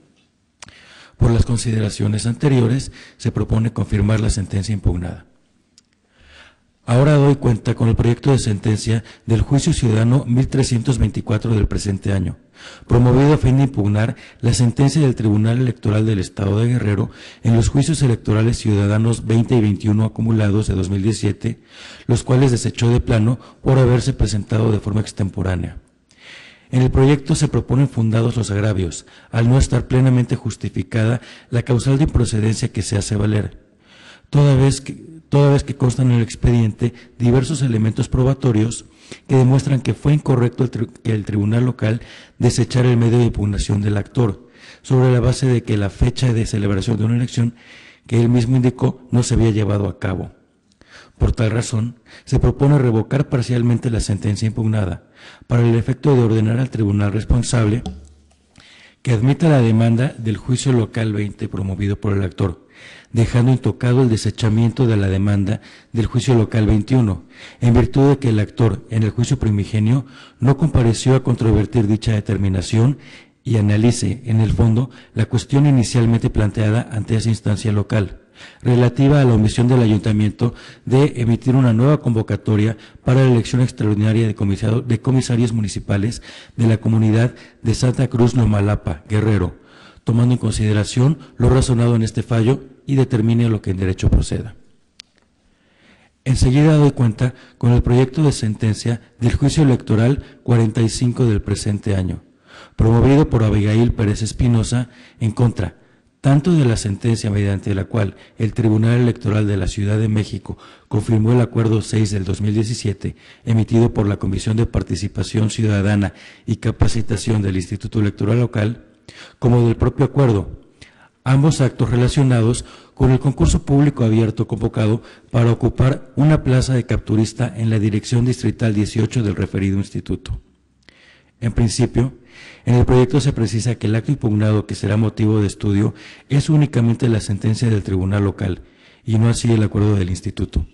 Por las consideraciones anteriores, se propone confirmar la sentencia impugnada. Ahora doy cuenta con el proyecto de sentencia del Juicio Ciudadano 1324 del presente año, promovido a fin de impugnar la sentencia del Tribunal Electoral del Estado de Guerrero en los juicios electorales ciudadanos 20 y 21 acumulados de 2017, los cuales desechó de plano por haberse presentado de forma extemporánea. En el proyecto se proponen fundados los agravios, al no estar plenamente justificada la causal de improcedencia que se hace valer, toda vez que constan en el expediente diversos elementos probatorios que demuestran que fue incorrecto que el tribunal local desechara el medio de impugnación del actor, sobre la base de que la fecha de celebración de una elección que él mismo indicó no se había llevado a cabo. Por tal razón, se propone revocar parcialmente la sentencia impugnada, para el efecto de ordenar al tribunal responsable que admita la demanda del juicio local 20 promovido por el actor, dejando intocado el desechamiento de la demanda del juicio local 21, en virtud de que el actor en el juicio primigenio no compareció a controvertir dicha determinación y analice, en el fondo, la cuestión inicialmente planteada ante esa instancia local, relativa a la omisión del ayuntamiento de emitir una nueva convocatoria para la elección extraordinaria de comisarios municipales de la comunidad de Santa Cruz Nomalapa, Guerrero, tomando en consideración lo razonado en este fallo y determine lo que en derecho proceda. Enseguida doy cuenta con el proyecto de sentencia del Juicio Electoral 45 del presente año, promovido por Abigail Pérez Espinosa en contra tanto de la sentencia mediante la cual el Tribunal Electoral de la Ciudad de México confirmó el Acuerdo 6 del 2017, emitido por la Comisión de Participación Ciudadana y Capacitación del Instituto Electoral Local, como del propio acuerdo, ambos actos relacionados con el concurso público abierto convocado para ocupar una plaza de capturista en la Dirección Distrital 18 del referido instituto. En principio, en el proyecto se precisa que el acto impugnado que será motivo de estudio es únicamente la sentencia del tribunal local y no así el acuerdo del instituto.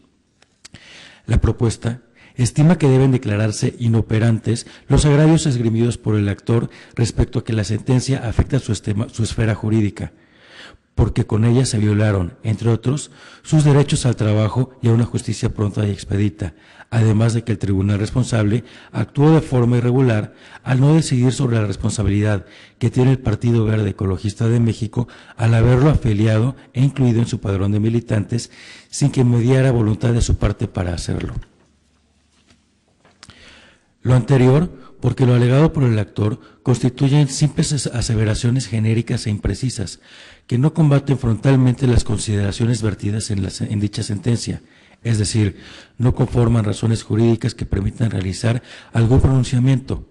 La propuesta estima que deben declararse inoperantes los agravios esgrimidos por el actor respecto a que la sentencia afecta su esfera jurídica, porque con ella se violaron, entre otros, sus derechos al trabajo y a una justicia pronta y expedita, además de que el tribunal responsable actuó de forma irregular al no decidir sobre la responsabilidad que tiene el Partido Verde Ecologista de México al haberlo afiliado e incluido en su padrón de militantes sin que mediara voluntad de su parte para hacerlo. Lo anterior, porque lo alegado por el actor constituyen simples aseveraciones genéricas e imprecisas, que no combaten frontalmente las consideraciones vertidas en dicha sentencia, es decir, no conforman razones jurídicas que permitan realizar algún pronunciamiento,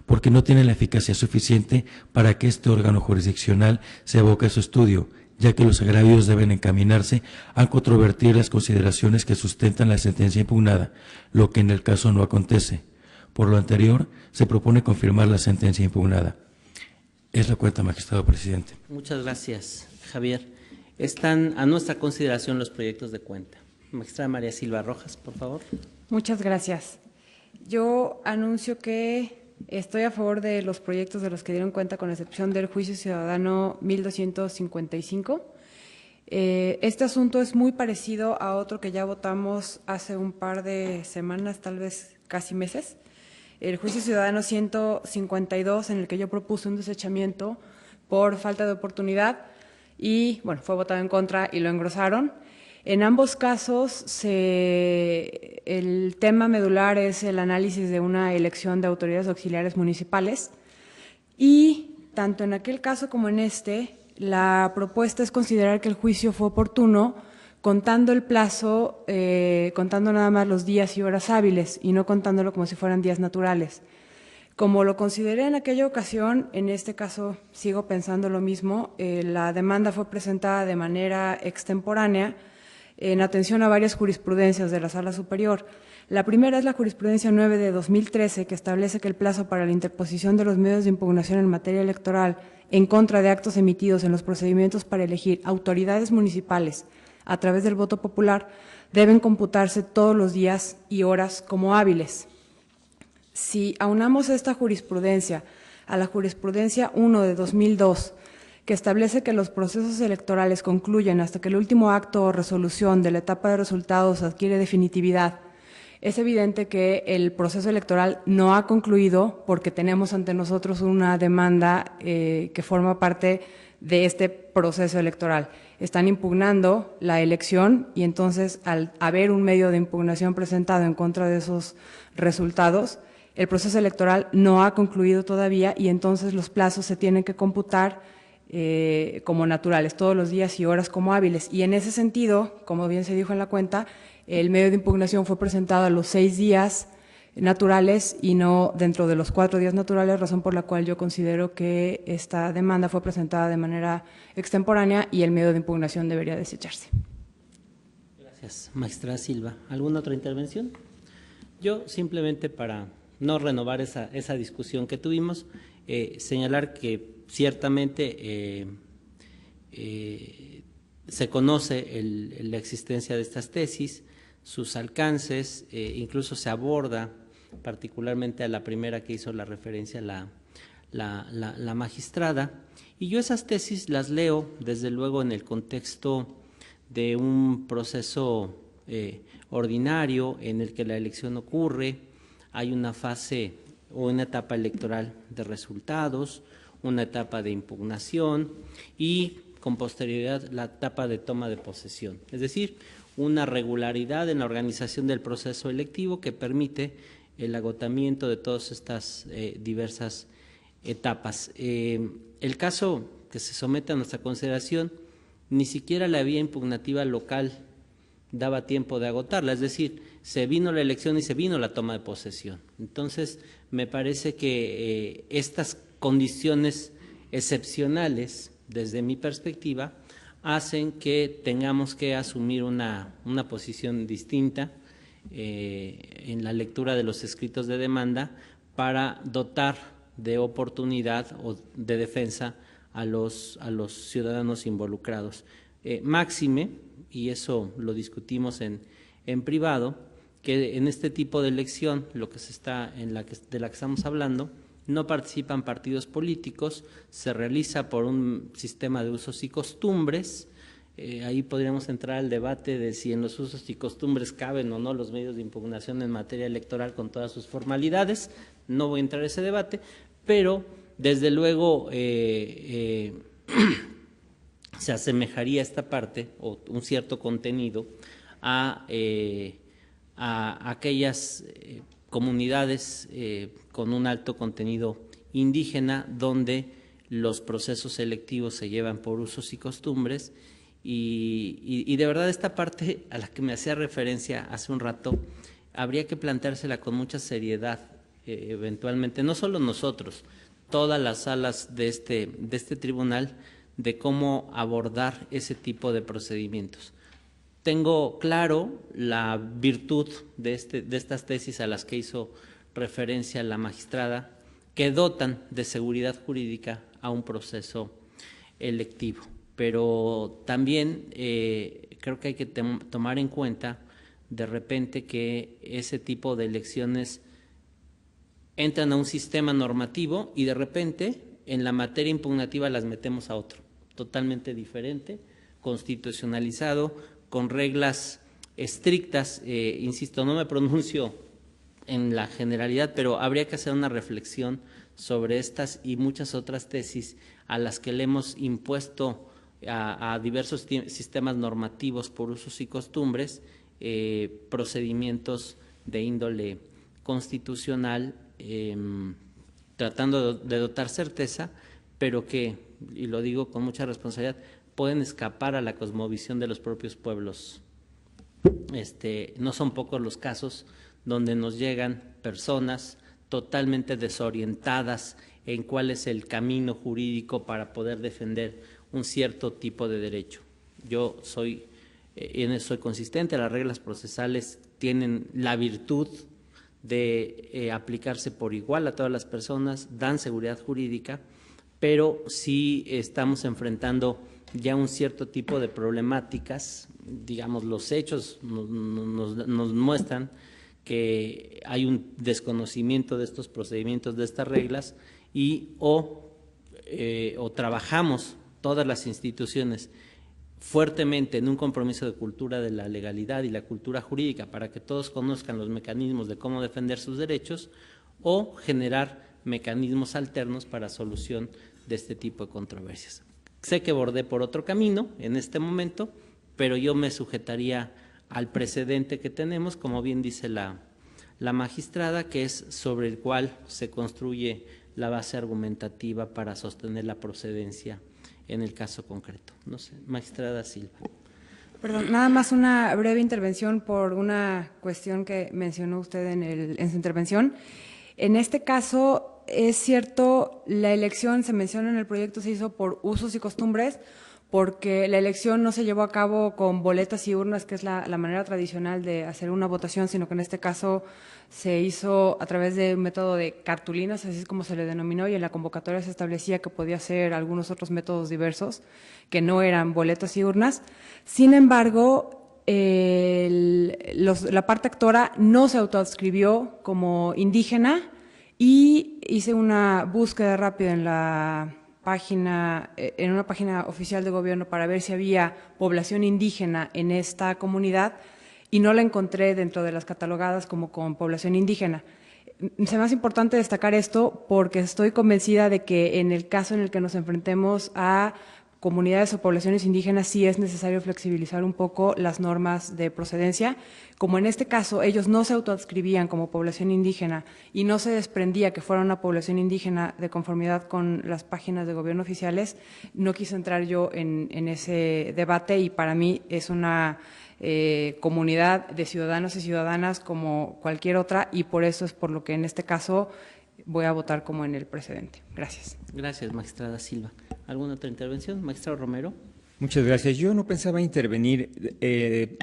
porque no tienen la eficacia suficiente para que este órgano jurisdiccional se aboque a su estudio, ya que los agravios deben encaminarse a controvertir las consideraciones que sustentan la sentencia impugnada, lo que en el caso no acontece. Por lo anterior, se propone confirmar la sentencia impugnada. Es la cuenta, magistrado presidente. Muchas gracias, Javier. Están a nuestra consideración los proyectos de cuenta. Magistrada María Silva Rojas, por favor. Muchas gracias. Yo anuncio que estoy a favor de los proyectos de los que dieron cuenta, con excepción del juicio ciudadano 1255. Este asunto es muy parecido a otro que ya votamos hace un par de semanas, tal vez casi meses. El juicio ciudadano 152, en el que yo propuse un desechamiento por falta de oportunidad y, bueno, fue votado en contra y lo engrosaron. En ambos casos, el tema medular es el análisis de una elección de autoridades auxiliares municipales y, tanto en aquel caso como en este, la propuesta es considerar que el juicio fue oportuno contando el plazo, contando nada más los días y horas hábiles y no contándolo como si fueran días naturales. Como lo consideré en aquella ocasión, en este caso sigo pensando lo mismo. La demanda fue presentada de manera extemporánea en atención a varias jurisprudencias de la Sala Superior. La primera es la jurisprudencia 9 de 2013, que establece que el plazo para la interposición de los medios de impugnación en materia electoral en contra de actos emitidos en los procedimientos para elegir autoridades municipales a través del voto popular deben computarse todos los días y horas como hábiles. Si aunamos esta jurisprudencia a la jurisprudencia 1 de 2002, que establece que los procesos electorales concluyen hasta que el último acto o resolución de la etapa de resultados adquiere definitividad, es evidente que el proceso electoral no ha concluido porque tenemos ante nosotros una demanda que forma parte de este proceso electoral. Están impugnando la elección y entonces, al haber un medio de impugnación presentado en contra de esos resultados, el proceso electoral no ha concluido todavía y entonces los plazos se tienen que computar como naturales, todos los días y horas como hábiles. Y en ese sentido, como bien se dijo en la cuenta, el medio de impugnación fue presentado a los 6 días naturales y no dentro de los 4 días naturales, razón por la cual yo considero que esta demanda fue presentada de manera extemporánea y el medio de impugnación debería desecharse. Gracias, magistrada Silva. ¿Alguna otra intervención? Yo simplemente, para no renovar esa discusión que tuvimos, señalar que ciertamente se conoce la existencia de estas tesis, sus alcances, incluso se aborda particularmente a la primera que hizo la referencia la magistrada, y yo esas tesis las leo desde luego en el contexto de un proceso ordinario en el que la elección ocurre, hay una fase o una etapa electoral de resultados, una etapa de impugnación y con posterioridad la etapa de toma de posesión, es decir, una regularidad en la organización del proceso electivo que permite el agotamiento de todas estas diversas etapas. El caso que se somete a nuestra consideración, ni siquiera la vía impugnativa local daba tiempo de agotarla, es decir, se vino la elección y se vino la toma de posesión. Entonces, me parece que estas condiciones excepcionales, desde mi perspectiva, hacen que tengamos que asumir una posición distinta en la lectura de los escritos de demanda para dotar de oportunidad o de defensa a los ciudadanos involucrados. Máxime, y eso lo discutimos en privado, que en este tipo de elección, de la que estamos hablando, no participan partidos políticos, se realiza por un sistema de usos y costumbres. Ahí podríamos entrar al debate de si en los usos y costumbres caben o no los medios de impugnación en materia electoral con todas sus formalidades. No voy a entrar a ese debate, pero desde luego se asemejaría esta parte o un cierto contenido a aquellas comunidades con un alto contenido indígena donde los procesos selectivos se llevan por usos y costumbres. Y de verdad esta parte a la que me hacía referencia hace un rato, habría que planteársela con mucha seriedad, eventualmente, no solo nosotros, todas las salas de este tribunal, de cómo abordar ese tipo de procedimientos. Tengo claro la virtud de estas tesis a las que hizo referencia la magistrada, que dotan de seguridad jurídica a un proceso electivo. Pero también creo que hay que tomar en cuenta de repente que ese tipo de elecciones entran a un sistema normativo y de repente en la materia impugnativa las metemos a otro, totalmente diferente, constitucionalizado, con reglas estrictas. Insisto, no me pronuncio en la generalidad, pero habría que hacer una reflexión sobre estas y muchas otras tesis a las que le hemos impuesto a diversos sistemas normativos por usos y costumbres, procedimientos de índole constitucional, tratando de dotar certeza, pero que, y lo digo con mucha responsabilidad, pueden escapar a la cosmovisión de los propios pueblos. No son pocos los casos donde nos llegan personas totalmente desorientadas en cuál es el camino jurídico para poder defender un cierto tipo de derecho. Yo en eso soy consistente. Las reglas procesales tienen la virtud de aplicarse por igual a todas las personas, dan seguridad jurídica, pero sí estamos enfrentando ya un cierto tipo de problemáticas. Digamos, los hechos nos muestran que hay un desconocimiento de estos procedimientos, de estas reglas, y o trabajamos todas las instituciones fuertemente en un compromiso de cultura de la legalidad y la cultura jurídica para que todos conozcan los mecanismos de cómo defender sus derechos, o generar mecanismos alternos para solución de este tipo de controversias. Sé que bordé por otro camino en este momento, pero yo me sujetaría al precedente que tenemos, como bien dice la magistrada, que es sobre el cual se construye la base argumentativa para sostener la procedencia en el caso concreto. No sé, magistrada Silva. Perdón, nada más una breve intervención por una cuestión que mencionó usted en su intervención. En este caso, es cierto, la elección, se menciona en el proyecto, se hizo por usos y costumbres, porque la elección no se llevó a cabo con boletas y urnas, que es la manera tradicional de hacer una votación, sino que en este caso se hizo a través de un método de cartulinas, así es como se le denominó, y en la convocatoria se establecía que podía ser algunos otros métodos diversos, que no eran boletas y urnas. Sin embargo, la parte actora no se autoadscribió como indígena, y hice una búsqueda rápida en una página oficial de gobierno para ver si había población indígena en esta comunidad, y no la encontré dentro de las catalogadas como con población indígena. Se me hace importante destacar esto porque estoy convencida de que en el caso en el que nos enfrentemos a comunidades o poblaciones indígenas sí es necesario flexibilizar un poco las normas de procedencia. Como en este caso ellos no se autoadscribían como población indígena y no se desprendía que fuera una población indígena de conformidad con las páginas de gobierno oficiales, no quise entrar yo en ese debate, y para mí es una comunidad de ciudadanos y ciudadanas como cualquier otra, y por eso es por lo que en este caso voy a votar como en el precedente. Gracias. Gracias, magistrada Silva. ¿Alguna otra intervención? Magistrado Romero. Muchas gracias. Yo no pensaba intervenir,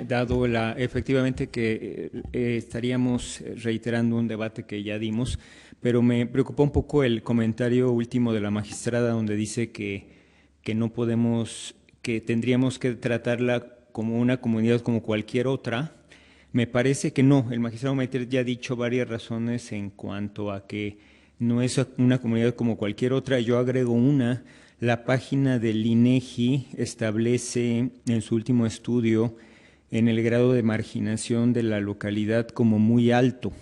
dado efectivamente que estaríamos reiterando un debate que ya dimos, pero me preocupó un poco el comentario último de la magistrada, donde dice que no podemos, que tendríamos que tratarla como una comunidad como cualquier otra. Me parece que no, el magistrado Maiter ya ha dicho varias razones en cuanto a que no es una comunidad como cualquier otra. Yo agrego una. La página del INEGI establece en su último estudio en el grado de marginación de la localidad como muy alto.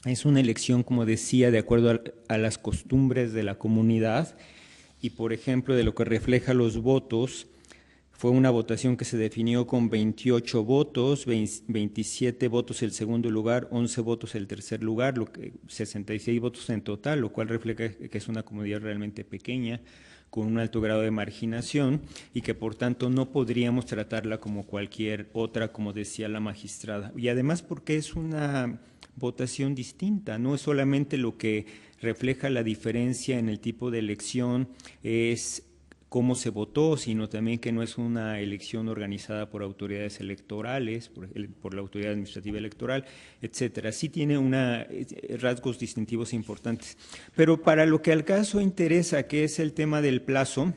Es una elección, como decía, de acuerdo a las costumbres de la comunidad y, por ejemplo, de lo que refleja los votos. Fue una votación que se definió con 28 votos, 27 votos el segundo lugar, 11 votos el tercer lugar, 66 votos en total, lo cual refleja que es una comunidad realmente pequeña, con un alto grado de marginación y que por tanto no podríamos tratarla como cualquier otra, como decía la magistrada. Y además porque es una votación distinta, no es solamente lo que refleja la diferencia en el tipo de elección, es cómo se votó, sino también que no es una elección organizada por autoridades electorales, por la autoridad administrativa electoral, etcétera. Sí tiene rasgos distintivos importantes. Pero para lo que al caso interesa, que es el tema del plazo,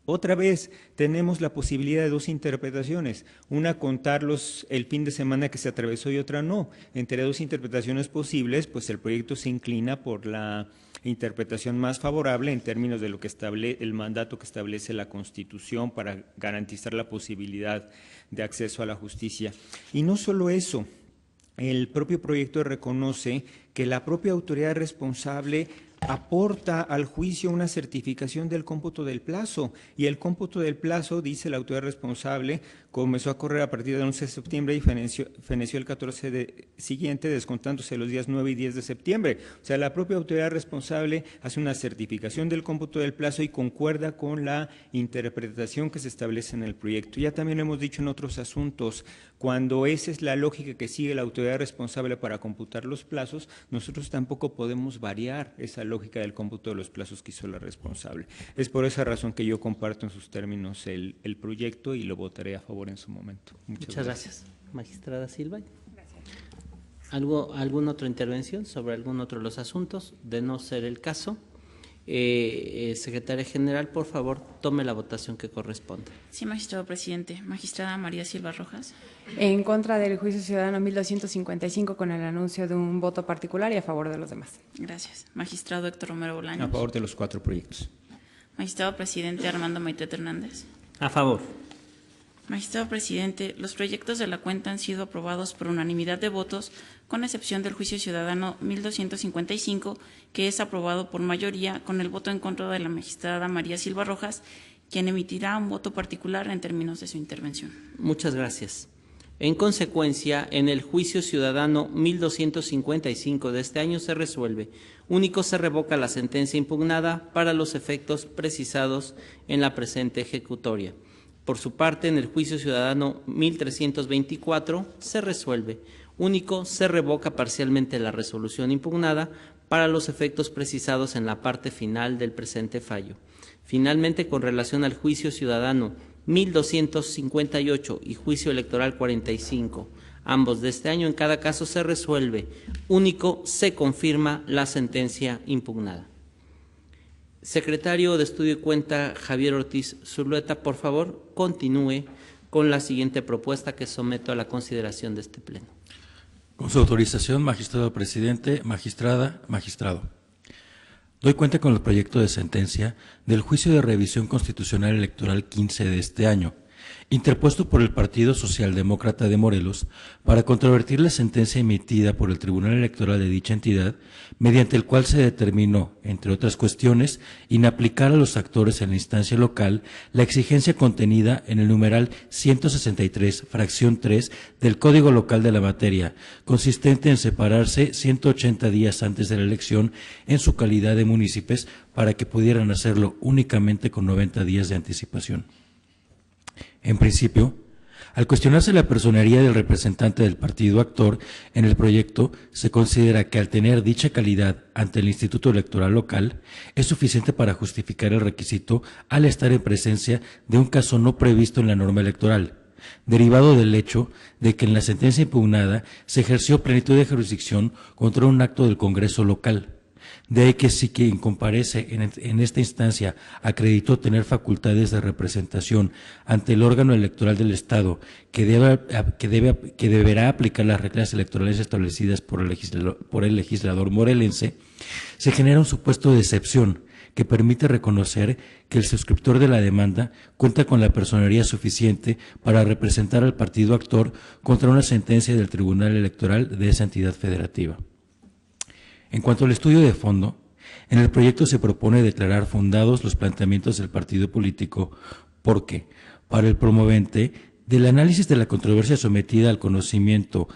otra vez tenemos la posibilidad de dos interpretaciones, una contarlos el fin de semana que se atravesó y otra no. Entre dos interpretaciones posibles, pues el proyecto se inclina por la interpretación más favorable en términos de lo que el mandato que establece la Constitución para garantizar la posibilidad de acceso a la justicia. Y no solo eso, el propio proyecto reconoce que la propia autoridad responsable aporta al juicio una certificación del cómputo del plazo, y el cómputo del plazo, dice la autoridad responsable, comenzó a correr a partir del 11 de septiembre y feneció el 14 siguiente, descontándose los días 9 y 10 de septiembre. O sea, la propia autoridad responsable hace una certificación del cómputo del plazo y concuerda con la interpretación que se establece en el proyecto. Ya también lo hemos dicho en otros asuntos, cuando esa es la lógica que sigue la autoridad responsable para computar los plazos, nosotros tampoco podemos variar esa lógica del cómputo de los plazos que hizo la responsable. Es por esa razón que yo comparto en sus términos el proyecto y lo votaré a favor en su momento. Muchas gracias. Magistrada Silva. Gracias. ¿Alguna otra intervención sobre algún otro de los asuntos? De no ser el caso, Secretaria General, por favor, tome la votación que corresponde. Sí, magistrado presidente. Magistrada María Silva Rojas. En contra del juicio ciudadano 1255 con el anuncio de un voto particular y a favor de los demás. Gracias. Magistrado Héctor Romero Bolaños. A favor de los 4 proyectos. Magistrado presidente Armando Maitret Hernández. A favor. Magistrado presidente, los proyectos de la cuenta han sido aprobados por unanimidad de votos, con excepción del juicio ciudadano 1255, que es aprobado por mayoría con el voto en contra de la magistrada María Silva Rojas, quien emitirá un voto particular en términos de su intervención. Muchas gracias. En consecuencia, en el juicio ciudadano 1255 de este año se resuelve. Único, se revoca la sentencia impugnada para los efectos precisados en la presente ejecutoria. Por su parte, en el juicio ciudadano 1324 se resuelve. Único, se revoca parcialmente la resolución impugnada para los efectos precisados en la parte final del presente fallo. Finalmente, con relación al juicio ciudadano 1258 y juicio electoral 45, ambos de este año, en cada caso se resuelve. Único, se confirma la sentencia impugnada. Secretario de Estudio y Cuenta, Javier Ortiz Zulueta, por favor, continúe con la siguiente propuesta que someto a la consideración de este Pleno. Con su autorización, magistrado presidente, magistrada, magistrado. Doy cuenta con el proyecto de sentencia del juicio de revisión constitucional electoral 15 de este año, interpuesto por el Partido Socialdemócrata de Morelos para controvertir la sentencia emitida por el Tribunal Electoral de dicha entidad, mediante el cual se determinó, entre otras cuestiones, inaplicar a los actores en la instancia local la exigencia contenida en el numeral 163, fracción 3 del Código Local de la materia, consistente en separarse 180 días antes de la elección en su calidad de municipios para que pudieran hacerlo únicamente con 90 días de anticipación. En principio, al cuestionarse la personería del representante del partido actor en el proyecto, se considera que al tener dicha calidad ante el Instituto Electoral Local, es suficiente para justificar el requisito al estar en presencia de un caso no previsto en la norma electoral, derivado del hecho de que en la sentencia impugnada se ejerció plenitud de jurisdicción contra un acto del Congreso local, De ahí que si quien comparece en esta instancia acreditó tener facultades de representación ante el órgano electoral del Estado que deberá aplicar las reglas electorales establecidas por el legislador morelense, se genera un supuesto de excepción que permite reconocer que el suscriptor de la demanda cuenta con la personería suficiente para representar al partido actor contra una sentencia del Tribunal Electoral de esa entidad federativa. En cuanto al estudio de fondo, en el proyecto se propone declarar fundados los planteamientos del partido político porque, para el promovente, del análisis de la controversia sometida al conocimiento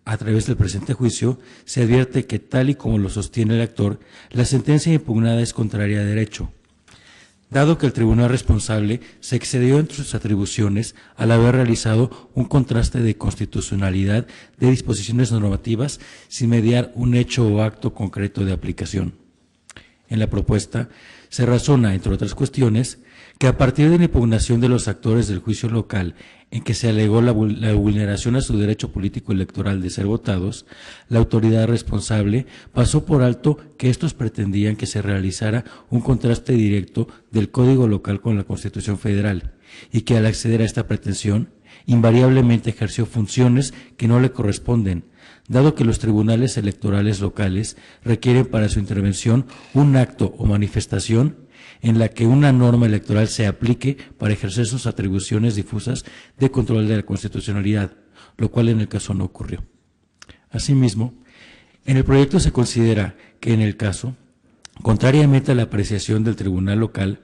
a través del presente juicio, se advierte que, tal y como lo sostiene el actor, la sentencia impugnada es contraria a derecho, dado que el tribunal responsable se excedió en sus atribuciones al haber realizado un contraste de constitucionalidad de disposiciones normativas sin mediar un hecho o acto concreto de aplicación. En la propuesta se razona, entre otras cuestiones, que a partir de la impugnación de los actores del juicio local en que se alegó la vulneración a su derecho político electoral de ser votados, la autoridad responsable pasó por alto que estos pretendían que se realizara un contraste directo del Código Local con la Constitución Federal y que al acceder a esta pretensión invariablemente ejerció funciones que no le corresponden, dado que los tribunales electorales locales requieren para su intervención un acto o manifestación en la que una norma electoral se aplique para ejercer sus atribuciones difusas de control de la constitucionalidad, lo cual en el caso no ocurrió. Asimismo, en el proyecto se considera que en el caso, contrariamente a la apreciación del tribunal local,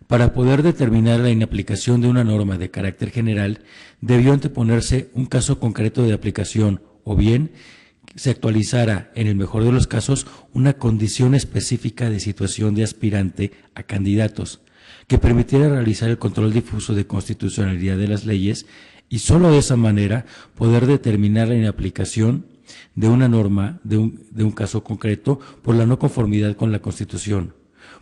para poder determinar la inaplicación de una norma de carácter general, debió anteponerse un caso concreto de aplicación o bien se actualizara, en el mejor de los casos, una condición específica de situación de aspirante a candidatos, que permitiera realizar el control difuso de constitucionalidad de las leyes y sólo de esa manera poder determinar la inaplicación de una norma de un caso concreto por la no conformidad con la Constitución,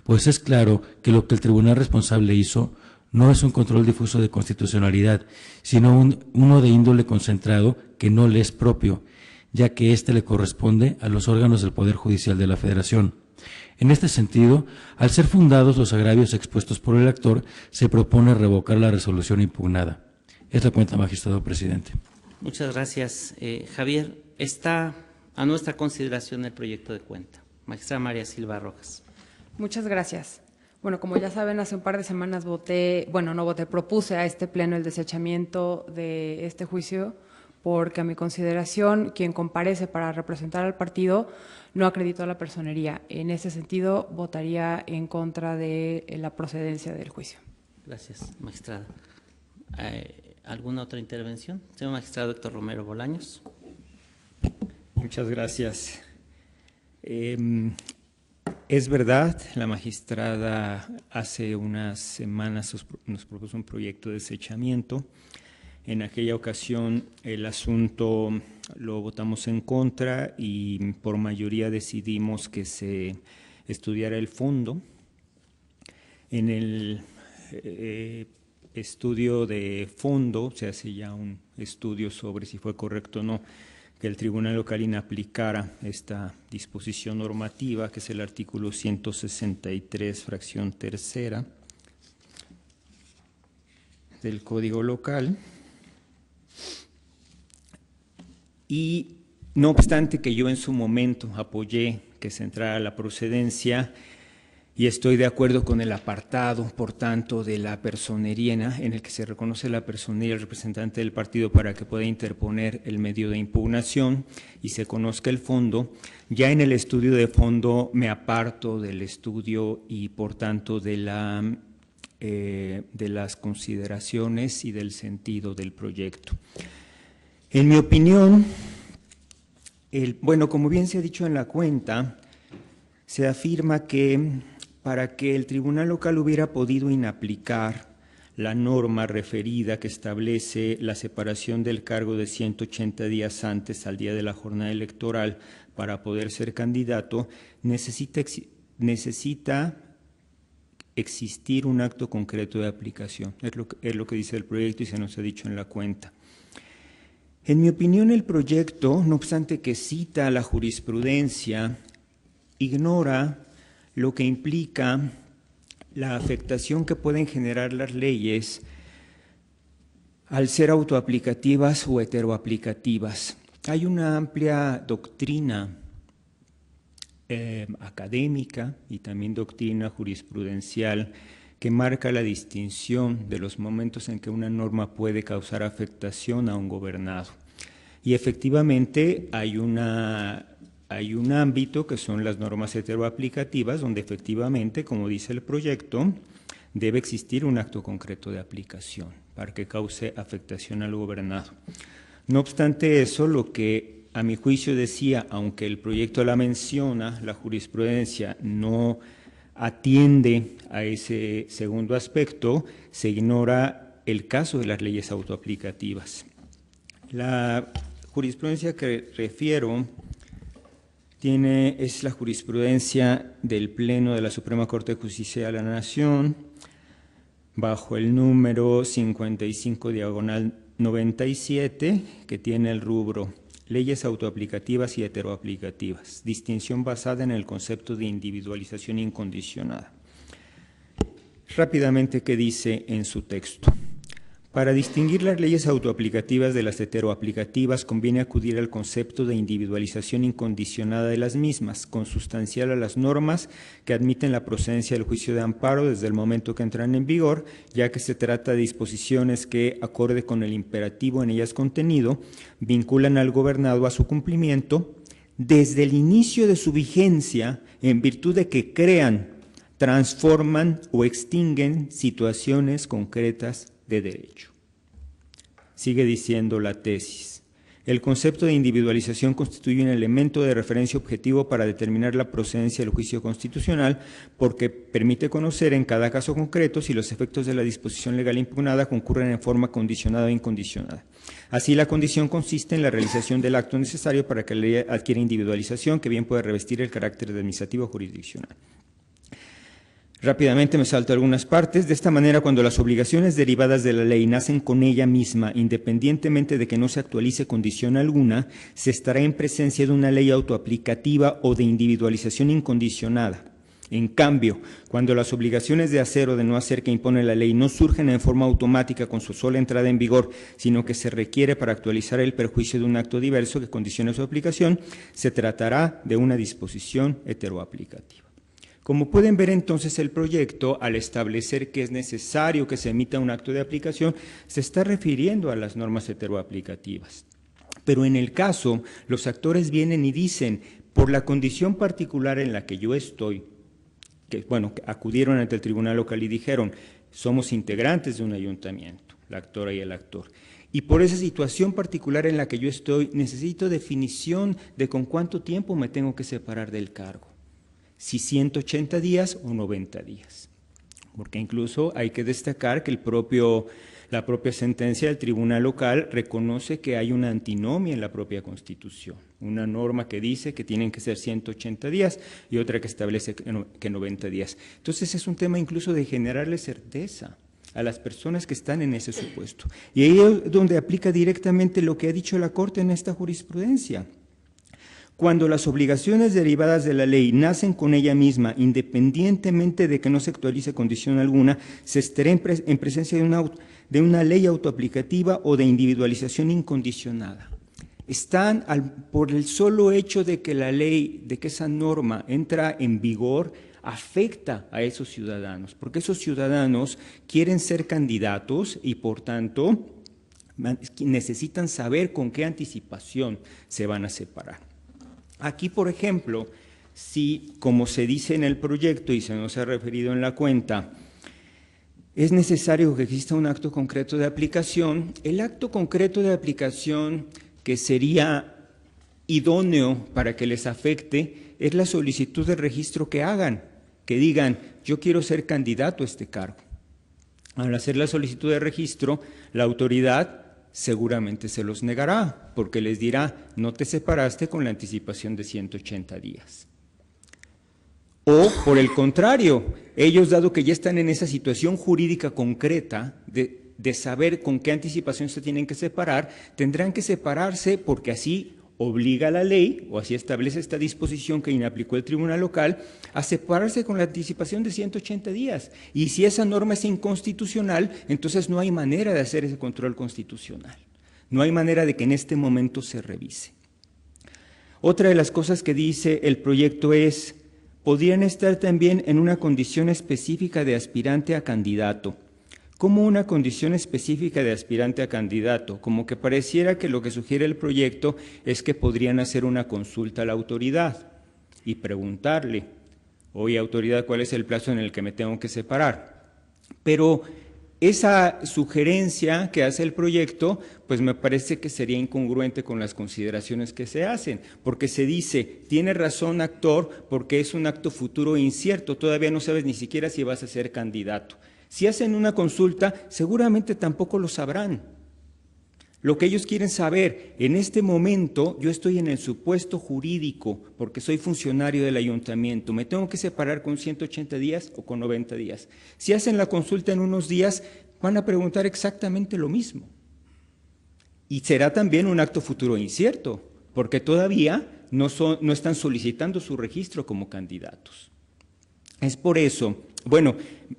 pues es claro que lo que el tribunal responsable hizo no es un control difuso de constitucionalidad, sino uno de índole concentrado que no le es propio, ya que éste le corresponde a los órganos del Poder Judicial de la Federación. En este sentido, al ser fundados los agravios expuestos por el actor, se propone revocar la resolución impugnada. Es la cuenta, magistrado presidente. Muchas gracias, Javier. Está a nuestra consideración el proyecto de cuenta. Magistrada María Silva Rojas. Muchas gracias. Bueno, como ya saben, hace un par de semanas propuse a este pleno el desechamiento de este juicio porque a mi consideración quien comparece para representar al partido no acreditó la personería. En ese sentido, votaría en contra de la procedencia del juicio. Gracias, magistrada. ¿Alguna otra intervención? Señor magistrado Héctor Romero Bolaños. Muchas gracias. Es verdad, la magistrada hace unas semanas nos propuso un proyecto de desechamiento. En aquella ocasión el asunto lo votamos en contra y por mayoría decidimos que se estudiara el fondo. En el estudio de fondo se hace ya un estudio sobre si fue correcto o no que el Tribunal Local inaplicara esta disposición normativa, que es el artículo 163, fracción tercera del Código Local. Y no obstante que yo en su momento apoyé que se entrara la procedencia y estoy de acuerdo con el apartado, por tanto, de la personería en el que se reconoce la personería del representante del partido para que pueda interponer el medio de impugnación y se conozca el fondo, ya en el estudio de fondo me aparto del estudio y, por tanto, de las consideraciones y del sentido del proyecto. En mi opinión, como bien se ha dicho en la cuenta, se afirma que para que el Tribunal Local hubiera podido inaplicar la norma referida que establece la separación del cargo de 180 días antes al día de la jornada electoral para poder ser candidato, necesita existir un acto concreto de aplicación. Es lo que dice el proyecto y se nos ha dicho en la cuenta. En mi opinión, el proyecto, no obstante que cita la jurisprudencia ignora lo que implica la afectación que pueden generar las leyes al ser autoaplicativas o heteroaplicativas. Hay una amplia doctrina académica y también doctrina jurisprudencial que marca la distinción de los momentos en que una norma puede causar afectación a un gobernado. Y efectivamente hay un ámbito que son las normas heteroaplicativas, donde efectivamente, como dice el proyecto, debe existir un acto concreto de aplicación para que cause afectación al gobernado. No obstante eso, lo que a mi juicio decía, aunque el proyecto la menciona, la jurisprudencia no atiende a ese segundo aspecto, se ignora el caso de las leyes autoaplicativas. La jurisprudencia que refiero es la jurisprudencia del Pleno de la Suprema Corte de Justicia de la Nación, bajo el número 55/97, que tiene el rubro Leyes autoaplicativas y heteroaplicativas, distinción basada en el concepto de individualización incondicionada. Rápidamente, ¿qué dice en su texto? Para distinguir las leyes autoaplicativas de las heteroaplicativas conviene acudir al concepto de individualización incondicionada de las mismas, consustancial a las normas que admiten la procedencia del juicio de amparo desde el momento que entran en vigor, ya que se trata de disposiciones que, acorde con el imperativo en ellas contenido, vinculan al gobernado a su cumplimiento desde el inicio de su vigencia en virtud de que crean, transforman o extinguen situaciones concretas de derecho. Sigue diciendo la tesis. El concepto de individualización constituye un elemento de referencia objetivo para determinar la procedencia del juicio constitucional porque permite conocer en cada caso concreto si los efectos de la disposición legal impugnada concurren en forma condicionada o incondicionada. Así, la condición consiste en la realización del acto necesario para que la ley adquiera individualización, que bien puede revestir el carácter administrativo o jurisdiccional. Rápidamente me salto algunas partes. De esta manera, cuando las obligaciones derivadas de la ley nacen con ella misma, independientemente de que no se actualice condición alguna, se estará en presencia de una ley autoaplicativa o de individualización incondicionada. En cambio, cuando las obligaciones de hacer o de no hacer que impone la ley no surgen en forma automática con su sola entrada en vigor, sino que se requiere para actualizar el perjuicio de un acto diverso que condicione su aplicación, se tratará de una disposición heteroaplicativa. Como pueden ver entonces, el proyecto, al establecer que es necesario que se emita un acto de aplicación, se está refiriendo a las normas heteroaplicativas. Pero en el caso, los actores vienen y dicen, por la condición particular en la que yo estoy, que acudieron ante el tribunal local y dijeron, somos integrantes de un ayuntamiento, la actora y el actor. Y por esa situación particular en la que yo estoy, necesito definición de con cuánto tiempo me tengo que separar del cargo. Si 180 días o 90 días. Porque incluso hay que destacar que la propia sentencia del tribunal local reconoce que hay una antinomia en la propia Constitución. Una norma que dice que tienen que ser 180 días y otra que establece que 90 días. Entonces es un tema incluso de generarle certeza a las personas que están en ese supuesto. Y ahí es donde aplica directamente lo que ha dicho la Corte en esta jurisprudencia. Cuando las obligaciones derivadas de la ley nacen con ella misma, independientemente de que no se actualice condición alguna, se estará en presencia de una ley autoaplicativa o de individualización incondicionada. Están, por el solo hecho de que la ley, de que esa norma entra en vigor, afecta a esos ciudadanos, porque esos ciudadanos quieren ser candidatos y, por tanto, necesitan saber con qué anticipación se van a separar. Aquí, por ejemplo, si, como se dice en el proyecto y se nos ha referido en la cuenta, es necesario que exista un acto concreto de aplicación, el acto concreto de aplicación que sería idóneo para que les afecte es la solicitud de registro que hagan, que digan, yo quiero ser candidato a este cargo. Al hacer la solicitud de registro, la autoridad seguramente se los negará, porque les dirá, no te separaste con la anticipación de 180 días. O, por el contrario, ellos, dado que ya están en esa situación jurídica concreta de saber con qué anticipación se tienen que separar, tendrán que separarse porque así obliga a la ley, o así establece esta disposición que inaplicó el tribunal local, a separarse con la anticipación de 180 días. Y si esa norma es inconstitucional, entonces no hay manera de hacer ese control constitucional. No hay manera de que en este momento se revise. Otra de las cosas que dice el proyecto es, podrían estar también en una condición específica de aspirante a candidato. ¿Cómo una condición específica de aspirante a candidato? Como que pareciera que lo que sugiere el proyecto es que podrían hacer una consulta a la autoridad y preguntarle, oye, autoridad, ¿cuál es el plazo en el que me tengo que separar? Pero esa sugerencia que hace el proyecto, pues me parece que sería incongruente con las consideraciones que se hacen, porque se dice, tiene razón actor, porque es un acto futuro incierto, todavía no sabes ni siquiera si vas a ser candidato. Si hacen una consulta, seguramente tampoco lo sabrán. Lo que ellos quieren saber, en este momento yo estoy en el supuesto jurídico, porque soy funcionario del ayuntamiento, ¿me tengo que separar con 180 días o con 90 días? Si hacen la consulta en unos días, van a preguntar exactamente lo mismo. Y será también un acto futuro incierto, porque todavía no están solicitando su registro como candidatos. Es por eso, bueno,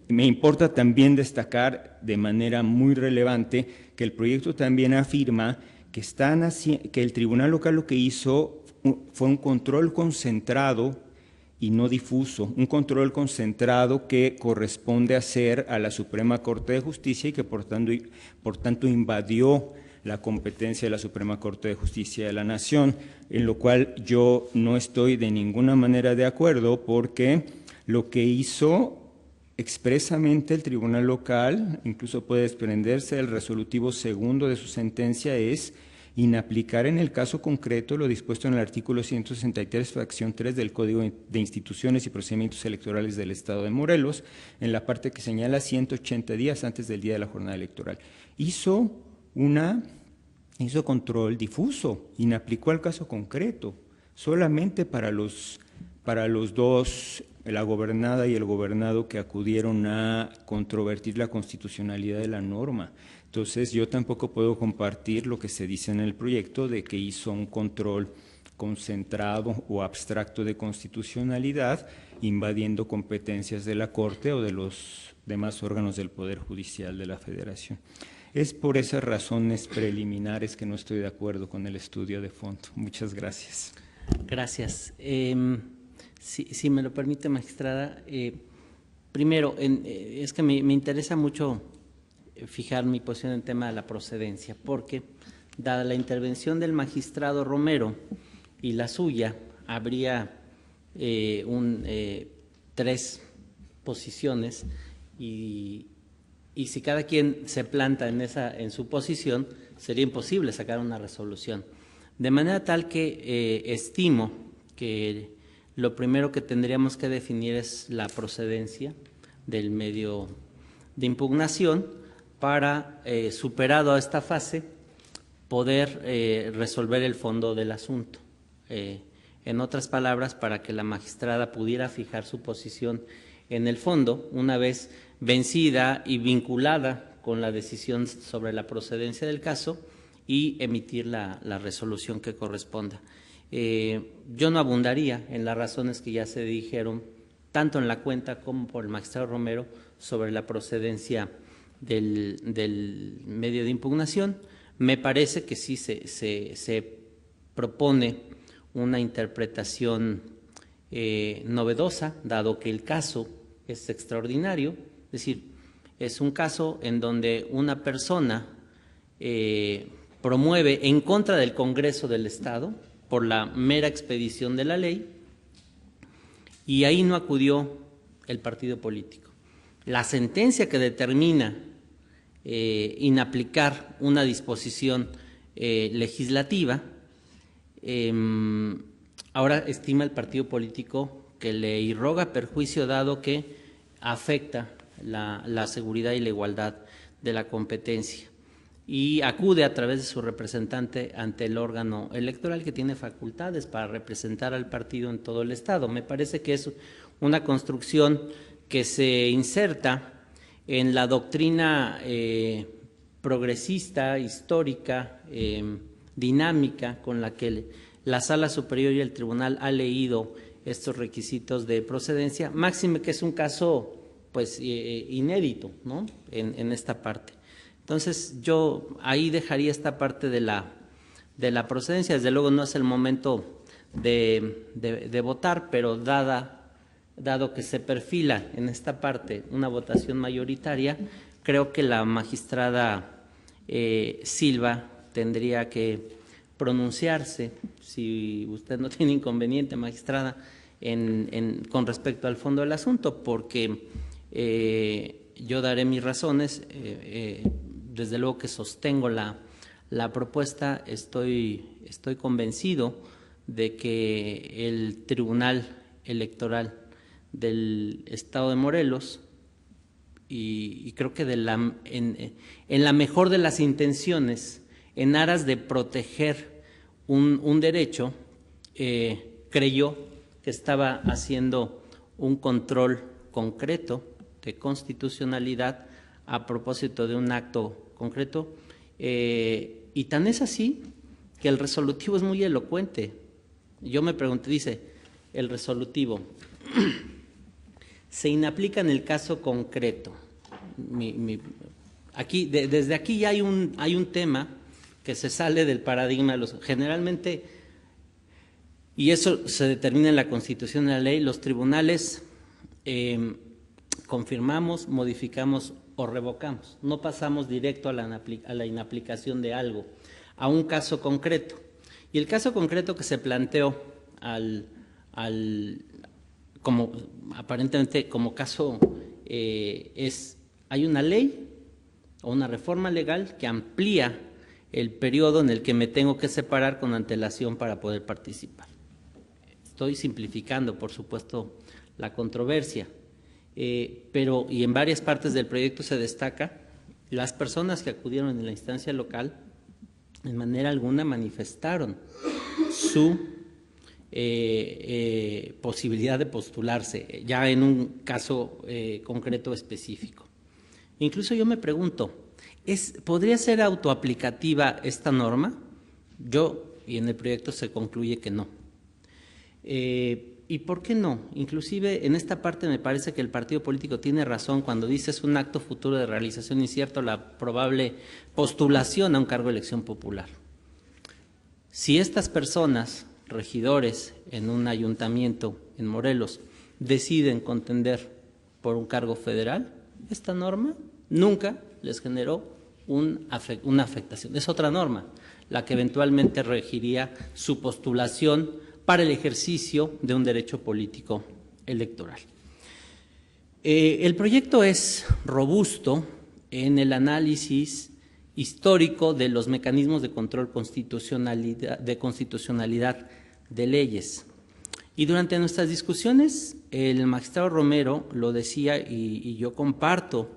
me importa también destacar de manera muy relevante que el proyecto también afirma que, que el tribunal local lo que hizo fue un control concentrado y no difuso, un control concentrado que corresponde hacer a la Suprema Corte de Justicia y que por tanto invadió la competencia de la Suprema Corte de Justicia de la Nación, en lo cual yo no estoy de ninguna manera de acuerdo porque lo que hizo expresamente el tribunal local, incluso puede desprenderse del resolutivo segundo de su sentencia, es inaplicar en el caso concreto lo dispuesto en el artículo 163, fracción 3 del Código de Instituciones y Procedimientos Electorales del Estado de Morelos, en la parte que señala 180 días antes del día de la jornada electoral. Hizo control difuso, inaplicó al caso concreto, solamente para los dos, la gobernada y el gobernado, que acudieron a controvertir la constitucionalidad de la norma. Entonces, yo tampoco puedo compartir lo que se dice en el proyecto de que hizo un control concentrado o abstracto de constitucionalidad, invadiendo competencias de la Corte o de los demás órganos del Poder Judicial de la Federación. Es por esas razones preliminares que no estoy de acuerdo con el estudio de fondo. Muchas gracias. Gracias. Si me lo permite, magistrada, primero, es que me interesa mucho fijar mi posición en el tema de la procedencia, porque dada la intervención del magistrado Romero y la suya, habría tres posiciones y si cada quien se planta en su posición, sería imposible sacar una resolución. De manera tal que estimo que lo primero que tendríamos que definir es la procedencia del medio de impugnación para, superado a esta fase, poder resolver el fondo del asunto. En otras palabras, para que la magistrada pudiera fijar su posición en el fondo, una vez vencida y vinculada con la decisión sobre la procedencia del caso, y emitir la resolución que corresponda. Yo no abundaría en las razones que ya se dijeron, tanto en la cuenta como por el magistrado Romero, sobre la procedencia del medio de impugnación. Me parece que sí se propone una interpretación novedosa, dado que el caso es extraordinario, es decir, es un caso en donde una persona promueve en contra del Congreso del Estado por la mera expedición de la ley, y ahí no acudió el partido político. La sentencia que determina inaplicar una disposición legislativa, ahora estima el partido político que le irroga perjuicio, dado que afecta la seguridad y la igualdad de la competencia, y acude a través de su representante ante el órgano electoral, que tiene facultades para representar al partido en todo el Estado. Me parece que es una construcción que se inserta en la doctrina progresista, histórica, dinámica, con la que la Sala Superior y el Tribunal ha leído estos requisitos de procedencia, máxime que es un caso pues inédito, ¿no? En esta parte. Entonces yo ahí dejaría esta parte de la procedencia. Desde luego no es el momento de votar, pero dado que se perfila en esta parte una votación mayoritaria, creo que la magistrada Silva tendría que pronunciarse, si usted no tiene inconveniente, magistrada, con respecto al fondo del asunto, porque yo daré mis razones. Desde luego que sostengo la propuesta, estoy convencido de que el Tribunal Electoral del Estado de Morelos, y creo que en la mejor de las intenciones, en aras de proteger un derecho, creyó que estaba haciendo un control concreto de constitucionalidad a propósito de un acto concreto, y tan es así que el resolutivo es muy elocuente. Yo me pregunté, dice el resolutivo, se inaplica en el caso concreto. Desde aquí ya hay un tema que se sale del paradigma de generalmente, y eso se determina en la Constitución y en la ley, los tribunales confirmamos, modificamos o revocamos. No pasamos directo a la inaplicación de algo, a un caso concreto. Y el caso concreto que se planteó como aparentemente como caso hay una ley o una reforma legal que amplía el periodo en el que me tengo que separar con antelación para poder participar. Estoy simplificando, por supuesto, la controversia, pero y en varias partes del proyecto se destaca las personas que acudieron en la instancia local en manera alguna manifestaron su posibilidad de postularse, ya en un caso concreto específico. Incluso yo me pregunto, ¿podría ser autoaplicativa esta norma? Y en el proyecto se concluye que no. ¿Y por qué no? Inclusive en esta parte me parece que el partido político tiene razón cuando dice es un acto futuro de realización incierto la probable postulación a un cargo de elección popular. Si estas personas, regidores en un ayuntamiento en Morelos, deciden contender por un cargo federal, esta norma nunca les generó una afectación. Es otra norma, la que eventualmente regiría su postulación para el ejercicio de un derecho político electoral. El proyecto es robusto en el análisis histórico de los mecanismos de control de constitucionalidad de leyes. Y durante nuestras discusiones, el magistrado Romero lo decía, y yo comparto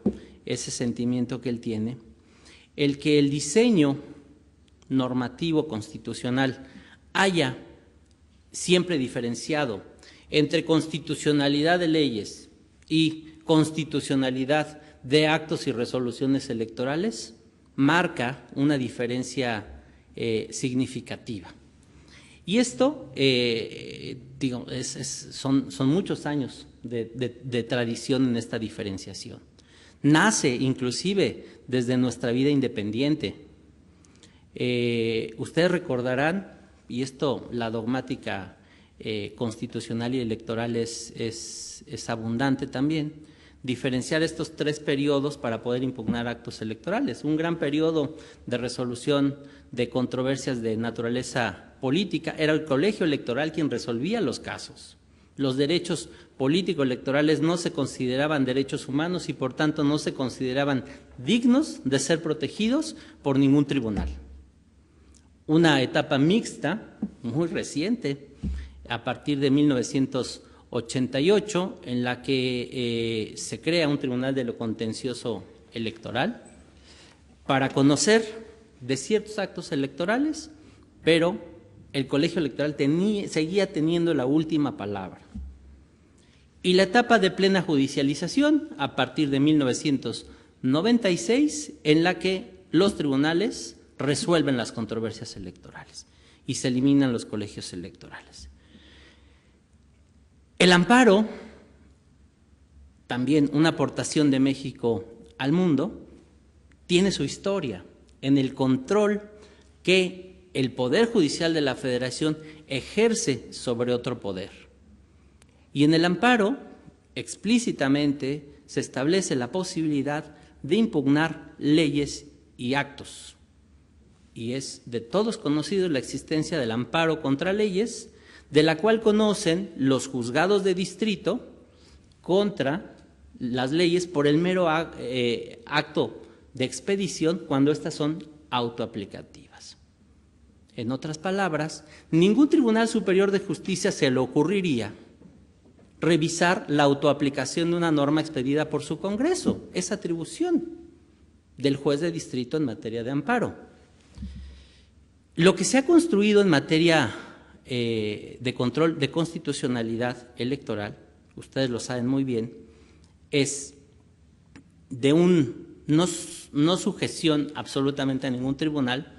ese sentimiento que él tiene, el que el diseño normativo constitucional haya siempre diferenciado entre constitucionalidad de leyes y constitucionalidad de actos y resoluciones electorales, marca una diferencia significativa. Y esto, son muchos años de tradición en esta diferenciación. Nace inclusive desde nuestra vida independiente. Ustedes recordarán, y esto la dogmática constitucional y electoral es abundante también, diferenciar estos tres periodos para poder impugnar actos electorales. Un gran periodo de resolución de controversias de naturaleza política era el colegio electoral quien resolvía los casos. Los derechos político-electorales no se consideraban derechos humanos y por tanto no se consideraban dignos de ser protegidos por ningún tribunal. Una etapa mixta, muy reciente, a partir de 1988, en la que se crea un tribunal de lo contencioso electoral para conocer de ciertos actos electorales, pero el colegio electoral seguía teniendo la última palabra. Y la etapa de plena judicialización, a partir de 1996, en la que los tribunales resuelven las controversias electorales. y se eliminan los colegios electorales. El amparo, también una aportación de México al mundo, tiene su historia en el control que el Poder Judicial de la Federación ejerce sobre otro poder. Y en el amparo, explícitamente, se establece la posibilidad de impugnar leyes y actos. Y es de todos conocido la existencia del amparo contra leyes, de la cual conocen los juzgados de distrito contra las leyes por el mero acto de expedición cuando éstas son autoaplicativas. En otras palabras, ningún Tribunal Superior de Justicia se le ocurriría revisar la autoaplicación de una norma expedida por su Congreso. Es atribución del juez de distrito en materia de amparo. Lo que se ha construido en materia de control de constitucionalidad electoral, ustedes lo saben muy bien, es de no sujeción absolutamente a ningún tribunal.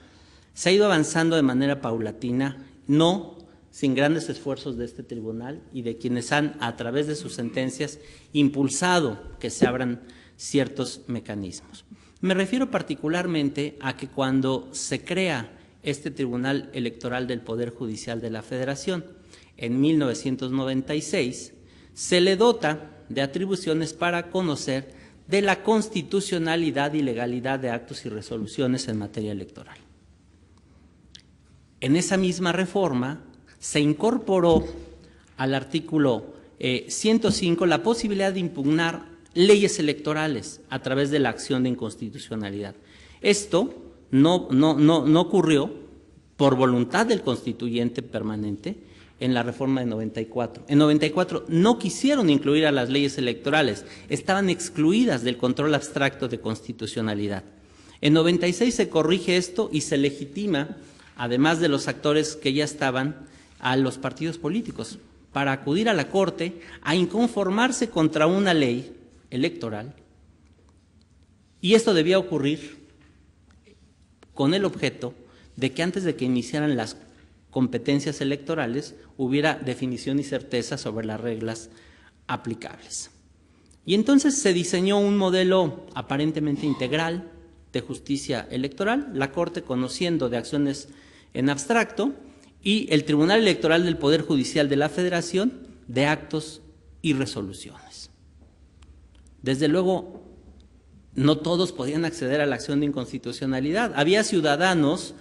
Se ha ido avanzando de manera paulatina, no sin grandes esfuerzos de este tribunal y de quienes han, a través de sus sentencias, impulsado que se abran ciertos mecanismos. Me refiero particularmente a que cuando se crea este Tribunal Electoral del Poder Judicial de la Federación, en 1996, se le dota de atribuciones para conocer de la constitucionalidad y legalidad de actos y resoluciones en materia electoral. En esa misma reforma se incorporó al artículo 105 la posibilidad de impugnar leyes electorales a través de la acción de inconstitucionalidad. Esto no ocurrió por voluntad del constituyente permanente en la reforma de 94. En 94 no quisieron incluir a las leyes electorales, estaban excluidas del control abstracto de constitucionalidad. En 96 se corrige esto y se legitima, además de los actores que ya estaban, a los partidos políticos para acudir a la Corte a inconformarse contra una ley electoral. Y esto debía ocurrir con el objeto de que antes de que iniciaran las competencias electorales hubiera definición y certeza sobre las reglas aplicables. Y entonces se diseñó un modelo aparentemente integral de justicia electoral, la Corte conociendo de acciones en abstracto y el Tribunal Electoral del Poder Judicial de la Federación de actos y resoluciones. Desde luego, no todos podían acceder a la acción de inconstitucionalidad. Había ciudadanos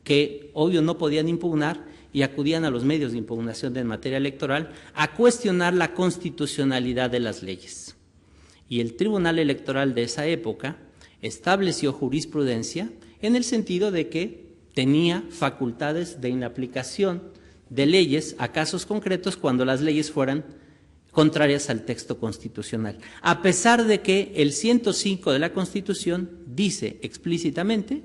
que, obvio, no podían impugnar y acudían a los medios de impugnación en materia electoral a cuestionar la constitucionalidad de las leyes. Y el Tribunal Electoral de esa época estableció jurisprudencia en el sentido de que tenía facultades de inaplicación de leyes a casos concretos cuando las leyes fueran contrarias al texto constitucional, a pesar de que el 105 de la Constitución dice explícitamente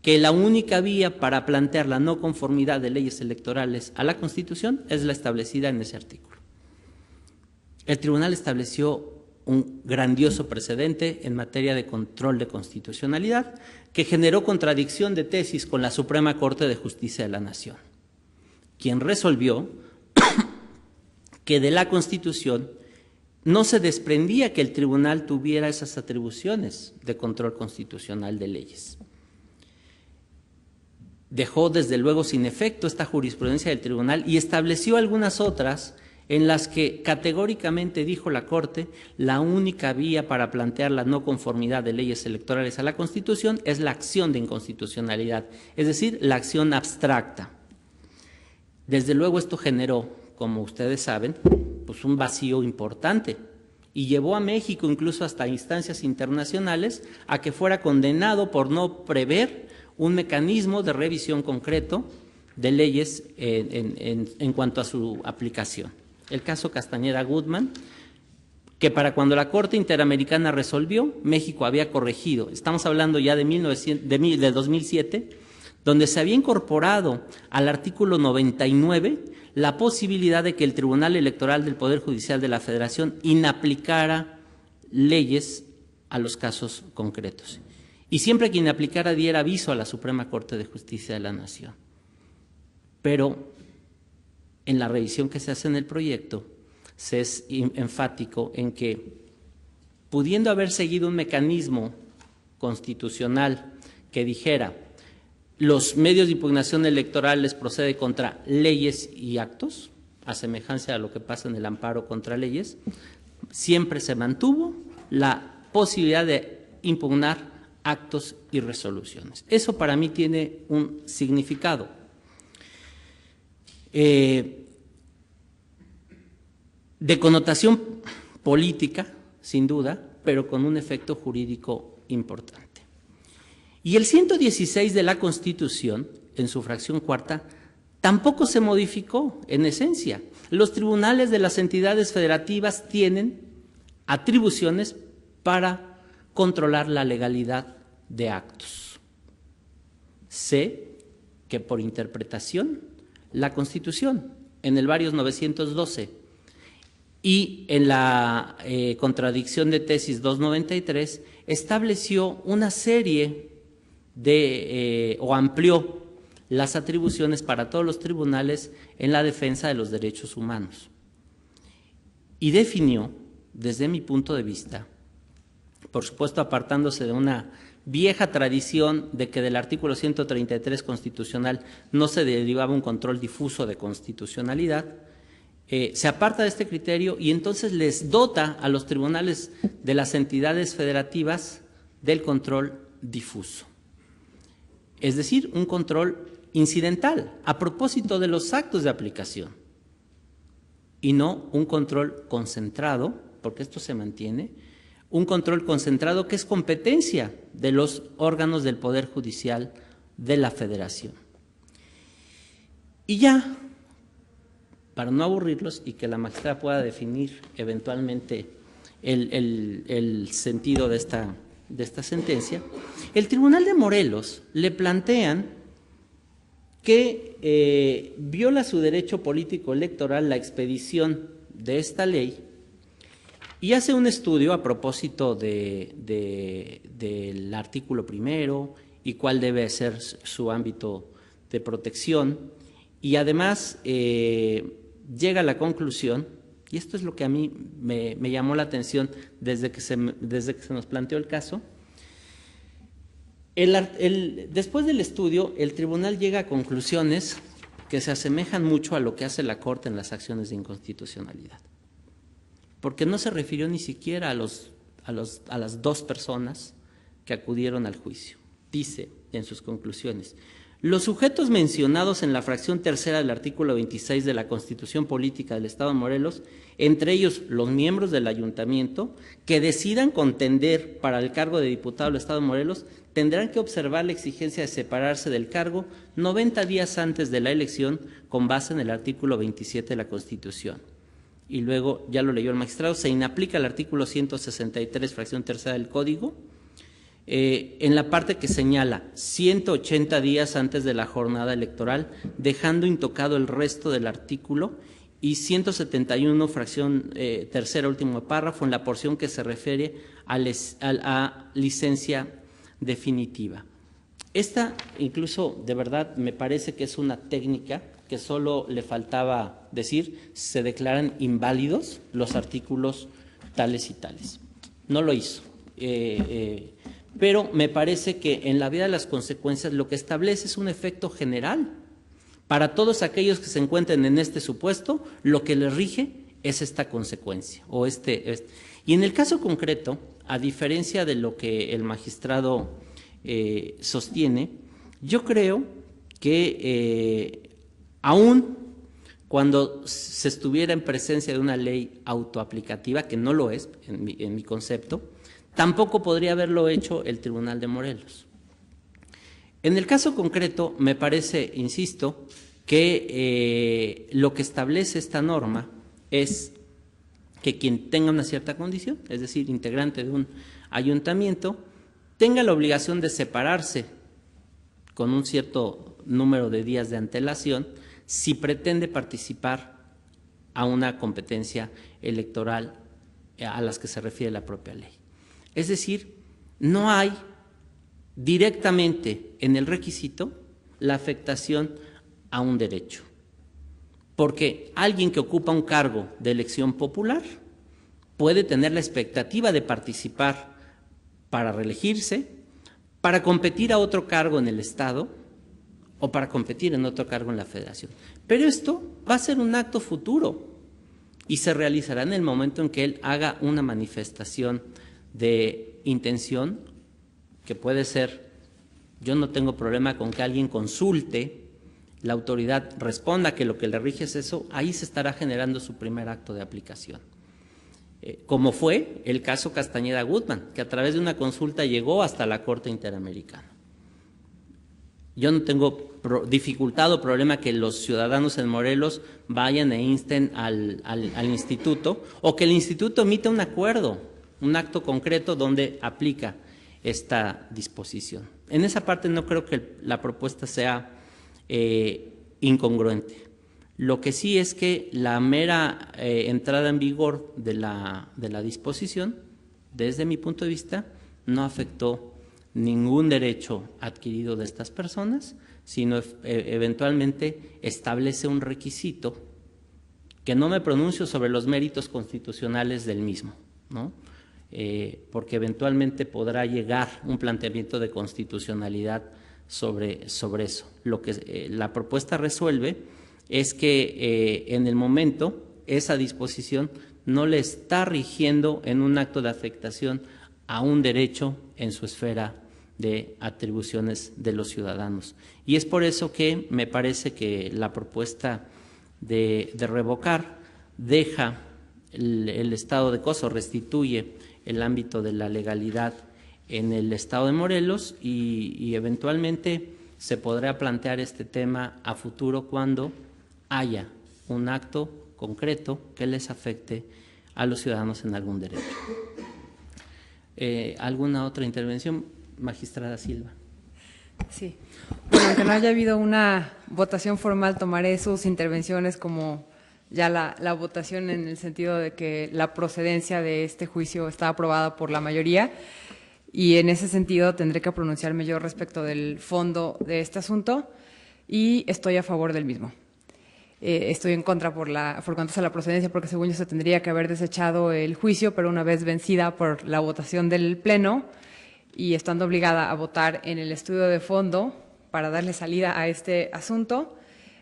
que la única vía para plantear la no conformidad de leyes electorales a la Constitución es la establecida en ese artículo. El tribunal estableció un grandioso precedente en materia de control de constitucionalidad que generó contradicción de tesis con la Suprema Corte de Justicia de la Nación, quien resolvió que de la Constitución no se desprendía que el tribunal tuviera esas atribuciones de control constitucional de leyes. Dejó desde luego sin efecto esta jurisprudencia del tribunal y estableció algunas otras en las que categóricamente dijo la Corte la única vía para plantear la no conformidad de leyes electorales a la Constitución es la acción de inconstitucionalidad, es decir, la acción abstracta. Desde luego esto generó, como ustedes saben, pues un vacío importante y llevó a México incluso hasta instancias internacionales a que fuera condenado por no prever un mecanismo de revisión concreto de leyes en cuanto a su aplicación. El caso Castañeda-Gutmann, que para cuando la Corte Interamericana resolvió, México había corregido. Estamos hablando ya de 2007, donde se había incorporado al artículo 99 la posibilidad de que el Tribunal Electoral del Poder Judicial de la Federación inaplicara leyes a los casos concretos. Y siempre que inaplicara diera aviso a la Suprema Corte de Justicia de la Nación. pero en la revisión que se hace en el proyecto se es enfático en que, pudiendo haber seguido un mecanismo constitucional que dijera los medios de impugnación electoral les procede contra leyes y actos, a semejanza de lo que pasa en el amparo contra leyes, siempre se mantuvo la posibilidad de impugnar actos y resoluciones. Eso para mí tiene un significado. De connotación política, sin duda, pero con un efecto jurídico importante. Y el 116 de la Constitución, en su fracción cuarta, tampoco se modificó en esencia. Los tribunales de las entidades federativas tienen atribuciones para controlar la legalidad de actos. Sé que por interpretación, la Constitución, en el varios 912 y en la contradicción de tesis 293, estableció una serie de, o amplió las atribuciones para todos los tribunales en la defensa de los derechos humanos. Y definió, desde mi punto de vista, por supuesto apartándose de una vieja tradición de que del artículo 133 constitucional no se derivaba un control difuso de constitucionalidad, se aparta de este criterio y entonces les dota a los tribunales de las entidades federativas del control difuso. Es decir, un control incidental, a propósito de los actos de aplicación, y no un control concentrado, porque esto se mantiene, un control concentrado que es competencia de los órganos del Poder Judicial de la Federación. Y ya, para no aburrirlos y que la magistrada pueda definir eventualmente el sentido de esta sentencia, el Tribunal de Morelos le plantean que viola su derecho político electoral la expedición de esta ley y hace un estudio a propósito del artículo primero y cuál debe ser su ámbito de protección, y además llega a la conclusión, y esto es lo que a mí me llamó la atención desde que se nos planteó el caso. Después del estudio, el tribunal llega a conclusiones que se asemejan mucho a lo que hace la Corte en las acciones de inconstitucionalidad, porque no se refirió ni siquiera a las dos personas que acudieron al juicio. Dice en sus conclusiones: los sujetos mencionados en la fracción tercera del artículo 26 de la Constitución Política del Estado de Morelos, entre ellos los miembros del ayuntamiento que decidan contender para el cargo de diputado del Estado de Morelos, tendrán que observar la exigencia de separarse del cargo 90 días antes de la elección con base en el artículo 27 de la Constitución. Y luego, ya lo leyó el magistrado, se inaplica el artículo 163, fracción tercera del Código, en la parte que señala 180 días antes de la jornada electoral, dejando intocado el resto del artículo, y 171, fracción tercera, último párrafo, en la porción que se refiere a licencia definitiva. Esta, incluso, de verdad, me parece que es una técnica que solo le faltaba decir: se declaran inválidos los artículos tales y tales. No lo hizo. Pero me parece que en la vida de las consecuencias lo que establece es un efecto general. Para todos aquellos que se encuentren en este supuesto, lo que les rige es esta consecuencia. Y en el caso concreto, a diferencia de lo que el magistrado sostiene, yo creo que aún cuando se estuviera en presencia de una ley autoaplicativa, que no lo es en mi concepto, tampoco podría haberlo hecho el Tribunal de Morelos. En el caso concreto, me parece, insisto, que lo que establece esta norma es que quien tenga una cierta condición, es decir, integrante de un ayuntamiento, tenga la obligación de separarse con un cierto número de días de antelación si pretende participar a una competencia electoral a las que se refiere la propia ley. Es decir, no hay directamente en el requisito la afectación a un derecho. Porque alguien que ocupa un cargo de elección popular puede tener la expectativa de participar para reelegirse, para competir a otro cargo en el Estado o para competir en otro cargo en la Federación. Pero esto va a ser un acto futuro y se realizará en el momento en que él haga una manifestación de intención, que puede ser, yo no tengo problema con que alguien consulte, la autoridad responda que lo que le rige es eso, ahí se estará generando su primer acto de aplicación. Como fue el caso Castañeda Gutman, que a través de una consulta llegó hasta la Corte Interamericana. Yo no tengo dificultad o problema que los ciudadanos en Morelos vayan e insten al instituto, o que el instituto emita un acuerdo, un acto concreto donde aplica esta disposición. En esa parte no creo que la propuesta sea incongruente. Lo que sí es que la mera entrada en vigor de la disposición, desde mi punto de vista, no afectó ningún derecho adquirido de estas personas, sino eventualmente establece un requisito que no me pronuncio sobre los méritos constitucionales del mismo, ¿no? Porque eventualmente podrá llegar un planteamiento de constitucionalidad sobre eso. Lo que la propuesta resuelve es que en el momento esa disposición no le está rigiendo en un acto de afectación a un derecho en su esfera de atribuciones de los ciudadanos. Y es por eso que me parece que la propuesta de revocar deja el estado de cosas, restituye el ámbito de la legalidad en el estado de Morelos y eventualmente se podrá plantear este tema a futuro cuando haya un acto concreto que les afecte a los ciudadanos en algún derecho. ¿Alguna otra intervención? Magistrada Silva. Sí. Bueno, aunque no haya habido una votación formal, tomaré sus intervenciones como ya la votación en el sentido de que la procedencia de este juicio está aprobada por la mayoría y en ese sentido tendré que pronunciarme yo respecto del fondo de este asunto y estoy a favor del mismo. Estoy en contra por cuanto a la procedencia, porque según yo se tendría que haber desechado el juicio, pero una vez vencida por la votación del Pleno y estando obligada a votar en el estudio de fondo para darle salida a este asunto,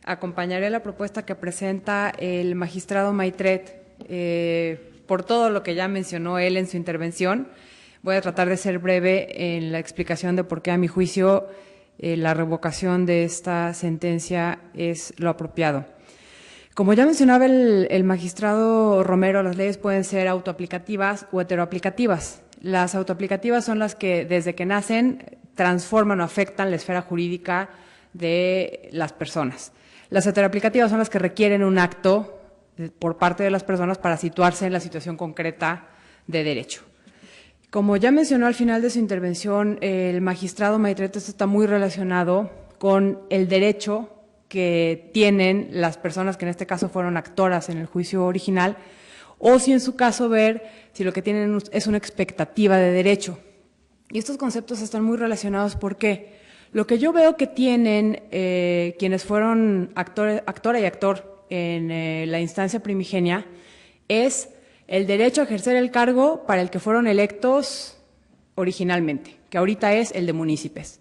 acompañaré la propuesta que presenta el magistrado Maitret por todo lo que ya mencionó él en su intervención. Voy a tratar de ser breve en la explicación de por qué, a mi juicio, la revocación de esta sentencia es lo apropiado. Como ya mencionaba el magistrado Romero, las leyes pueden ser autoaplicativas o heteroaplicativas. Las autoaplicativas son las que, desde que nacen, transforman o afectan la esfera jurídica de las personas. Las heteroaplicativas son las que requieren un acto por parte de las personas para situarse en la situación concreta de derecho. Como ya mencionó al final de su intervención, el magistrado Maitret, esto está muy relacionado con el derecho que tienen las personas que en este caso fueron actoras en el juicio original, o si en su caso ver si lo que tienen es una expectativa de derecho. Y estos conceptos están muy relacionados porque lo que yo veo que tienen quienes fueron actora y actor en la instancia primigenia es el derecho a ejercer el cargo para el que fueron electos originalmente, que ahorita es el de municipios.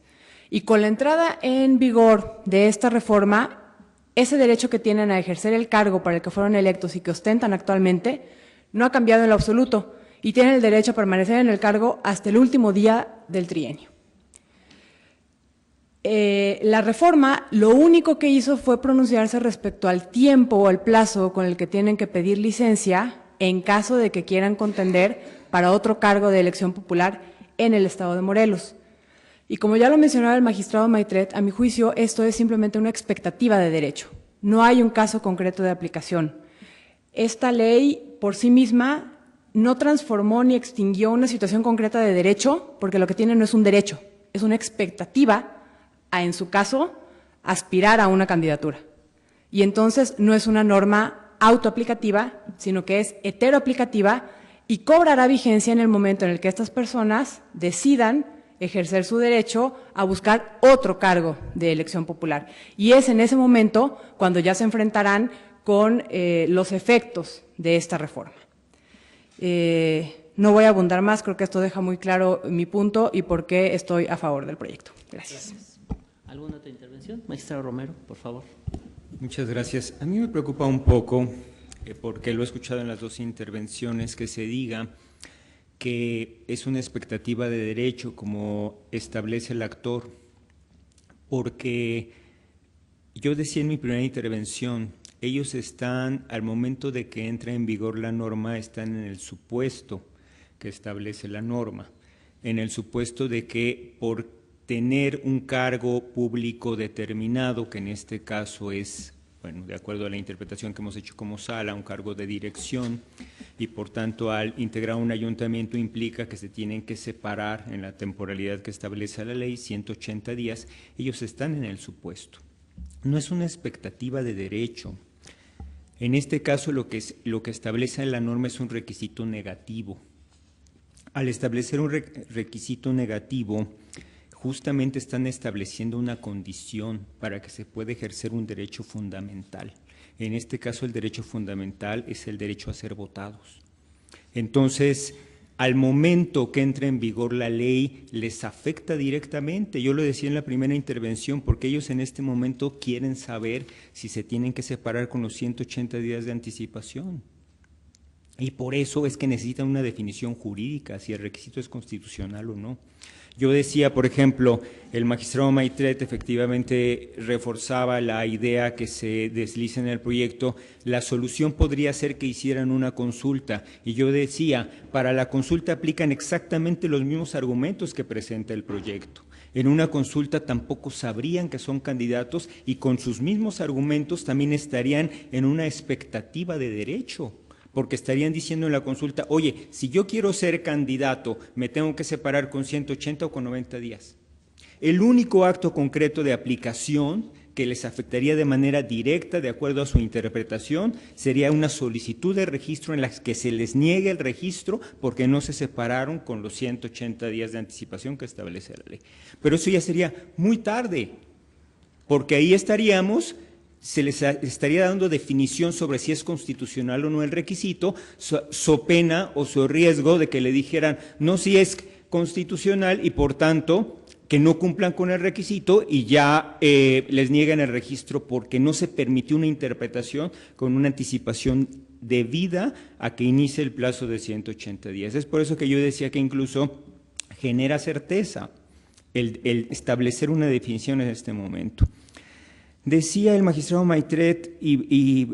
Y con la entrada en vigor de esta reforma, ese derecho que tienen a ejercer el cargo para el que fueron electos y que ostentan actualmente no ha cambiado en lo absoluto y tienen el derecho a permanecer en el cargo hasta el último día del trienio. La reforma lo único que hizo fue pronunciarse respecto al tiempo o al plazo con el que tienen que pedir licencia en caso de que quieran contender para otro cargo de elección popular en el estado de Morelos. Y como ya lo mencionaba el magistrado Maitret, a mi juicio esto es simplemente una expectativa de derecho. No hay un caso concreto de aplicación. Esta ley por sí misma no transformó ni extinguió una situación concreta de derecho, porque lo que tiene no es un derecho, es una expectativa a, en su caso, aspirar a una candidatura. Y entonces no es una norma autoaplicativa, sino que es heteroaplicativa y cobrará vigencia en el momento en el que estas personas decidan ejercer su derecho a buscar otro cargo de elección popular. Y es en ese momento cuando ya se enfrentarán con los efectos de esta reforma. No voy a abundar más, creo que esto deja muy claro mi punto y por qué estoy a favor del proyecto. Gracias. ¿Alguna otra intervención? Magistrado Romero, por favor. Muchas gracias. A mí me preocupa un poco, porque lo he escuchado en las dos intervenciones, que se diga que es una expectativa de derecho como establece el actor, porque yo decía en mi primera intervención, ellos están, al momento de que entra en vigor la norma, están en el supuesto que establece la norma, en el supuesto de que por tener un cargo público determinado, que en este caso es, bueno, de acuerdo a la interpretación que hemos hecho como sala, un cargo de dirección, y por tanto al integrar un ayuntamiento implica que se tienen que separar en la temporalidad que establece la ley, 180 días, ellos están en el supuesto. No es una expectativa de derecho. En este caso lo que establece la norma es un requisito negativo. Al establecer un requisito negativo, justamente están estableciendo una condición para que se pueda ejercer un derecho fundamental. En este caso el derecho fundamental es el derecho a ser votados. Entonces, al momento que entra en vigor la ley, les afecta directamente. Yo lo decía en la primera intervención, porque ellos en este momento quieren saber si se tienen que separar con los 180 días de anticipación. Y por eso es que necesitan una definición jurídica, si el requisito es constitucional o no. Yo decía, por ejemplo, el magistrado Maitret efectivamente reforzaba la idea que se desliza en el proyecto, la solución podría ser que hicieran una consulta. Y yo decía, para la consulta aplican exactamente los mismos argumentos que presenta el proyecto. En una consulta tampoco sabrían que son candidatos y con sus mismos argumentos también estarían en una expectativa de derecho. Porque estarían diciendo en la consulta, oye, si yo quiero ser candidato, me tengo que separar con 180 o con 90 días. El único acto concreto de aplicación que les afectaría de manera directa, de acuerdo a su interpretación, sería una solicitud de registro en la que se les niegue el registro porque no se separaron con los 180 días de anticipación que establece la ley. Pero eso ya sería muy tarde, porque ahí estaríamos... se les estaría dando definición sobre si es constitucional o no el requisito, so pena o so riesgo de que le dijeran no, si es constitucional y por tanto que no cumplan con el requisito y ya les niegan el registro porque no se permitió una interpretación con una anticipación debida a que inicie el plazo de 180 días. Es por eso que yo decía que incluso genera certeza el establecer una definición en este momento. Decía el magistrado Maitret, y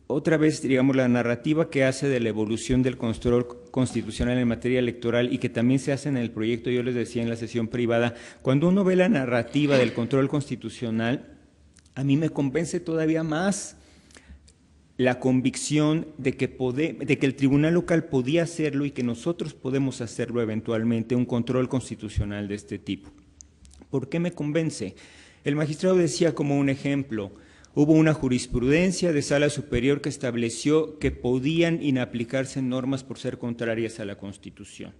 otra vez, digamos, la narrativa que hace de la evolución del control constitucional en materia electoral y que también se hace en el proyecto, yo les decía en la sesión privada, cuando uno ve la narrativa del control constitucional, a mí me convence todavía más la convicción de que el tribunal local podía hacerlo y que nosotros podemos hacerlo eventualmente, un control constitucional de este tipo. ¿Por qué me convence? El magistrado decía como un ejemplo, hubo una jurisprudencia de sala superior que estableció que podían inaplicarse normas por ser contrarias a la Constitución.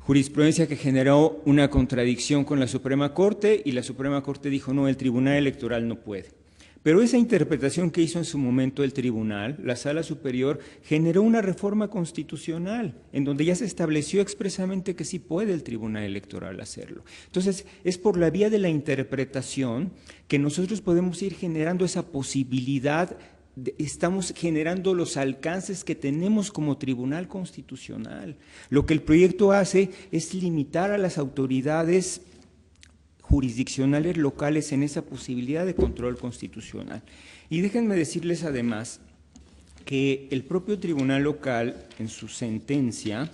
Jurisprudencia que generó una contradicción con la Suprema Corte y la Suprema Corte dijo no, el Tribunal Electoral no puede. Pero esa interpretación que hizo en su momento el tribunal, la Sala Superior, generó una reforma constitucional en donde ya se estableció expresamente que sí puede el Tribunal Electoral hacerlo. Entonces, es por la vía de la interpretación que nosotros podemos ir generando esa posibilidad, estamos generando los alcances que tenemos como Tribunal Constitucional. Lo que el proyecto hace es limitar a las autoridades jurisdiccionales locales en esa posibilidad de control constitucional. Y déjenme decirles además que el propio tribunal local, en su sentencia,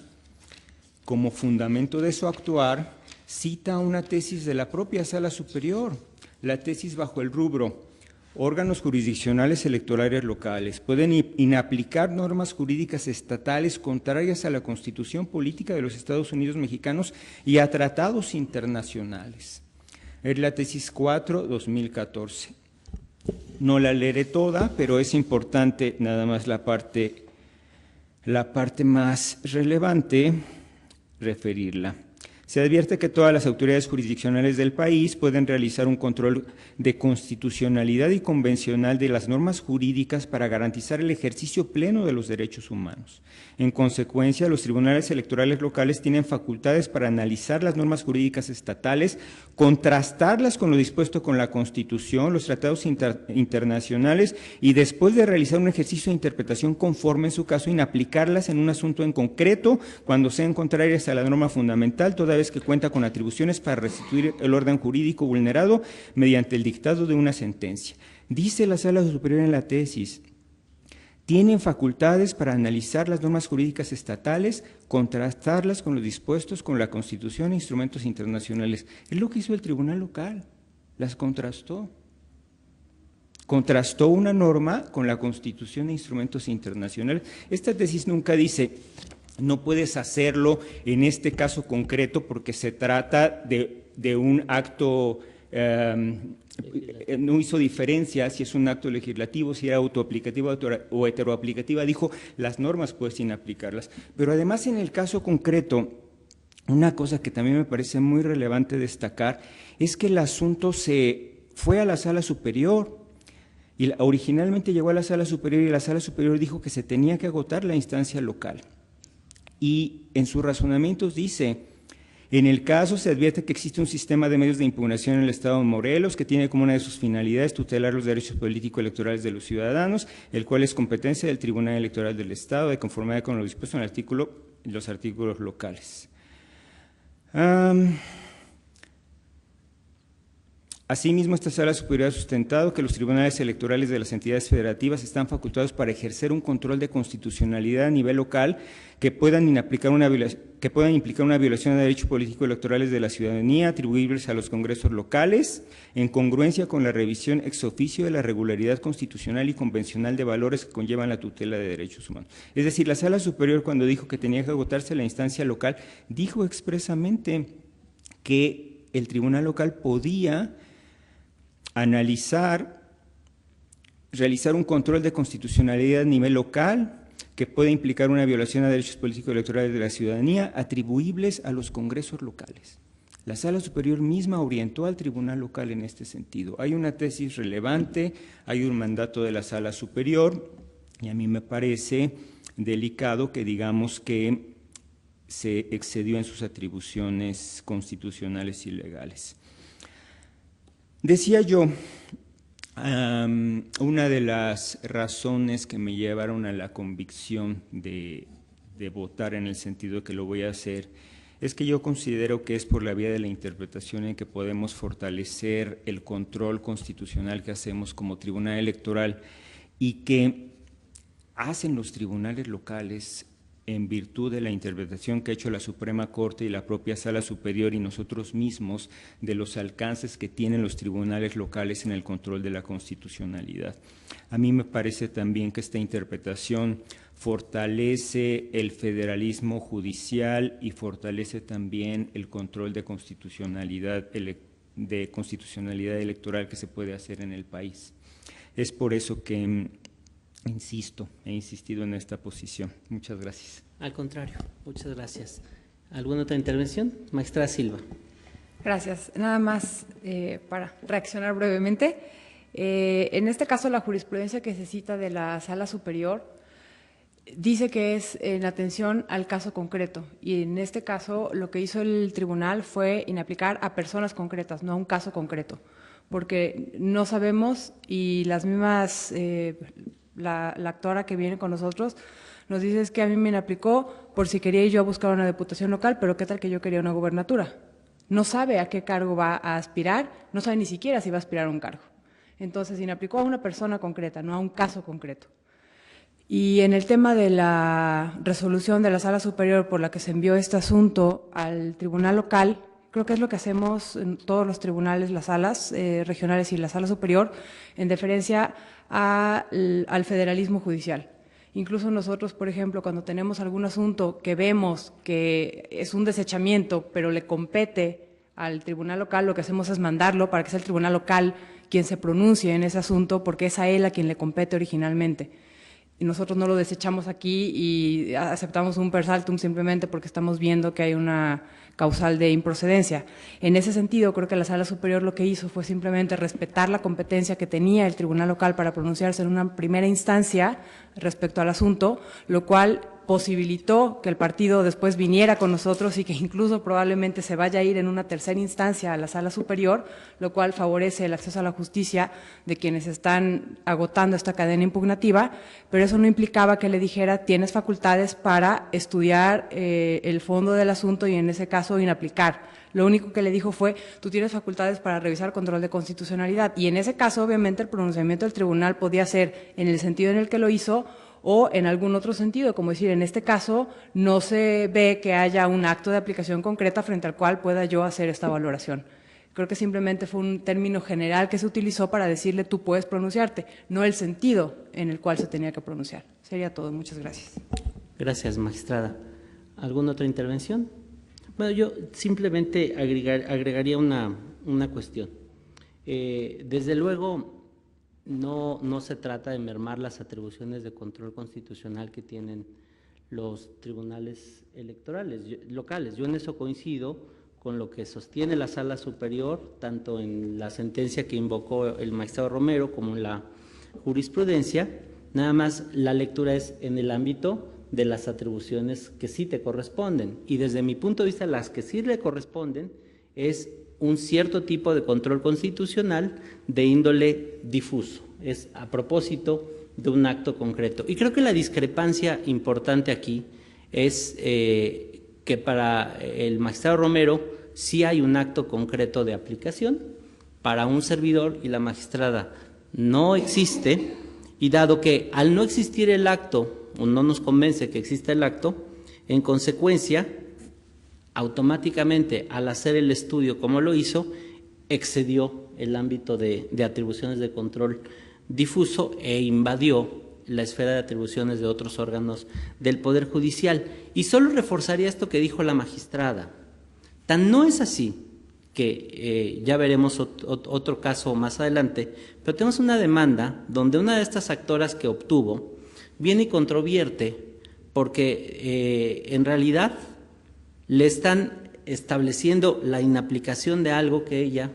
como fundamento de su actuar, cita una tesis de la propia Sala Superior, la tesis bajo el rubro órganos jurisdiccionales electorales locales pueden inaplicar normas jurídicas estatales contrarias a la Constitución Política de los Estados Unidos Mexicanos y a tratados internacionales. Es la tesis 4, 2014. No la leeré toda, pero es importante nada más la parte más relevante referirla. Se advierte que todas las autoridades jurisdiccionales del país pueden realizar un control de constitucionalidad y convencional de las normas jurídicas para garantizar el ejercicio pleno de los derechos humanos. En consecuencia, los tribunales electorales locales tienen facultades para analizar las normas jurídicas estatales, contrastarlas con lo dispuesto con la Constitución, los tratados internacionales y después de realizar un ejercicio de interpretación conforme en su caso, inaplicarlas en un asunto en concreto cuando sean contrarias a la norma fundamental, toda vez que cuenta con atribuciones para restituir el orden jurídico vulnerado mediante el dictado de una sentencia. Dice la Sala Superior en la tesis, tienen facultades para analizar las normas jurídicas estatales, contrastarlas con los dispuestos con la Constitución e instrumentos internacionales. Es lo que hizo el Tribunal Local, las contrastó. Contrastó una norma con la Constitución e instrumentos internacionales. Esta tesis nunca dice, no puedes hacerlo en este caso concreto porque se trata de un acto, no hizo diferencia si es un acto legislativo, si era autoaplicativa o heteroaplicativa, dijo las normas puedes inaplicarlas. Pero además en el caso concreto, una cosa que también me parece muy relevante destacar es que el asunto se fue a la Sala Superior. Y originalmente llegó a la Sala Superior y la Sala Superior dijo que se tenía que agotar la instancia local. Y en sus razonamientos dice, en el caso se advierte que existe un sistema de medios de impugnación en el Estado de Morelos que tiene como una de sus finalidades tutelar los derechos político-electorales de los ciudadanos, el cual es competencia del Tribunal Electoral del Estado de conformidad con lo dispuesto en los artículos locales. Asimismo, esta Sala Superior ha sustentado que los tribunales electorales de las entidades federativas están facultados para ejercer un control de constitucionalidad a nivel local que puedan implicar una violación de derechos políticos electorales de la ciudadanía atribuibles a los congresos locales, en congruencia con la revisión ex oficio de la regularidad constitucional y convencional de valores que conllevan la tutela de derechos humanos. Es decir, la Sala Superior, cuando dijo que tenía que agotarse la instancia local, dijo expresamente que el tribunal local podía realizar un control de constitucionalidad a nivel local que puede implicar una violación a derechos políticos electorales de la ciudadanía atribuibles a los congresos locales. La Sala Superior misma orientó al tribunal local en este sentido. Hay una tesis relevante, hay un mandato de la Sala Superior y a mí me parece delicado que digamos que se excedió en sus atribuciones constitucionales y legales. Decía yo, una de las razones que me llevaron a la convicción de votar en el sentido que lo voy a hacer, es que yo considero que es por la vía de la interpretación en que podemos fortalecer el control constitucional que hacemos como tribunal electoral y que hacen los tribunales locales en virtud de la interpretación que ha hecho la Suprema Corte y la propia Sala Superior y nosotros mismos de los alcances que tienen los tribunales locales en el control de la constitucionalidad. A mí me parece también que esta interpretación fortalece el federalismo judicial y fortalece también el control de constitucionalidad electoral que se puede hacer en el país. Es por eso que he insistido en esta posición. Muchas gracias. Al contrario, muchas gracias. ¿Alguna otra intervención? Magistrada Silva. Gracias. Nada más para reaccionar brevemente. En este caso, la jurisprudencia que se cita de la Sala Superior dice que es en atención al caso concreto y en este caso lo que hizo el tribunal fue inaplicar a personas concretas, no a un caso concreto, porque no sabemos y las mismas… La actora que viene con nosotros nos dice es que a mí me aplicó por si quería yo buscar una diputación local, pero qué tal que yo quería una gubernatura. No sabe a qué cargo va a aspirar, no sabe ni siquiera si va a aspirar a un cargo. Entonces, inaplicó a una persona concreta, no a un caso concreto. Y en el tema de la resolución de la Sala Superior por la que se envió este asunto al tribunal local, creo que es lo que hacemos en todos los tribunales, las salas regionales y la Sala Superior, en deferencia al federalismo judicial. Incluso nosotros, por ejemplo, cuando tenemos algún asunto que vemos que es un desechamiento, pero le compete al tribunal local, lo que hacemos es mandarlo para que sea el tribunal local quien se pronuncie en ese asunto, porque es a él a quien le compete originalmente. y nosotros no lo desechamos aquí y aceptamos un per saltum simplemente porque estamos viendo que hay una causal de improcedencia. En ese sentido, creo que la Sala Superior lo que hizo fue simplemente respetar la competencia que tenía el Tribunal Local para pronunciarse en una primera instancia respecto al asunto, lo cual posibilitó que el partido después viniera con nosotros y que incluso probablemente se vaya a ir en una tercera instancia a la Sala Superior, lo cual favorece el acceso a la justicia de quienes están agotando esta cadena impugnativa, pero eso no implicaba que le dijera tienes facultades para estudiar el fondo del asunto y en ese caso inaplicar. Lo único que le dijo fue, tú tienes facultades para revisar control de constitucionalidad, y en ese caso obviamente el pronunciamiento del tribunal podía ser en el sentido en el que lo hizo o en algún otro sentido, como decir, en este caso no se ve que haya un acto de aplicación concreta frente al cual pueda yo hacer esta valoración. Creo que simplemente fue un término general que se utilizó para decirle tú puedes pronunciarte, no el sentido en el cual se tenía que pronunciar. Sería todo. Muchas gracias. Gracias, magistrada. ¿Alguna otra intervención? Bueno, yo simplemente agregaría una cuestión. Desde luego, no se trata de mermar las atribuciones de control constitucional que tienen los tribunales electorales locales. Yo en eso coincido con lo que sostiene la Sala Superior, tanto en la sentencia que invocó el magistrado Romero como en la jurisprudencia. Nada más la lectura es en el ámbito de las atribuciones que sí te corresponden. Y desde mi punto de vista, las que sí le corresponden es un cierto tipo de control constitucional de índole difuso, es a propósito de un acto concreto. Y creo que la discrepancia importante aquí es que para el magistrado Romero sí hay un acto concreto de aplicación, para un servidor y la magistrada no existe, y dado que al no existir el acto, o no nos convence que exista el acto, en consecuencia, automáticamente al hacer el estudio como lo hizo, excedió el ámbito de atribuciones de control difuso e invadió la esfera de atribuciones de otros órganos del Poder Judicial. Y solo reforzaría esto que dijo la magistrada. Tan no es así que ya veremos otro caso más adelante, pero tenemos una demanda donde una de estas actoras que obtuvo viene y controvierte porque en realidad le están estableciendo la inaplicación de algo que ella,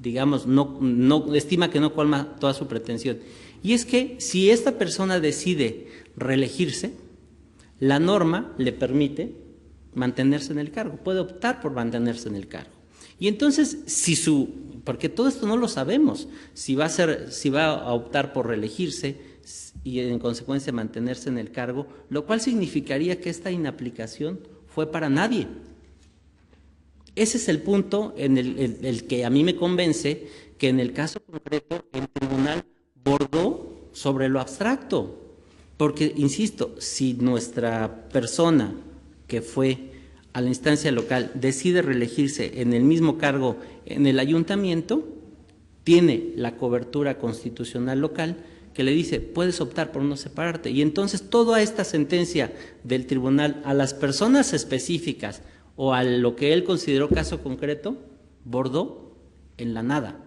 digamos, no estima que no colma toda su pretensión. Y es que si esta persona decide reelegirse, la norma le permite mantenerse en el cargo, puede optar por mantenerse en el cargo. Y entonces, porque todo esto no lo sabemos, si va a optar por reelegirse y en consecuencia mantenerse en el cargo, lo cual significaría que esta inaplicación fue para nadie. Ese es el punto en el que a mí me convence que en el caso concreto el tribunal bordó sobre lo abstracto, porque, insisto, si nuestra persona que fue a la instancia local decide reelegirse en el mismo cargo en el ayuntamiento, tiene la cobertura constitucional local que le dice, puedes optar por no separarte. Y entonces toda esta sentencia del tribunal a las personas específicas o a lo que él consideró caso concreto, bordó en la nada.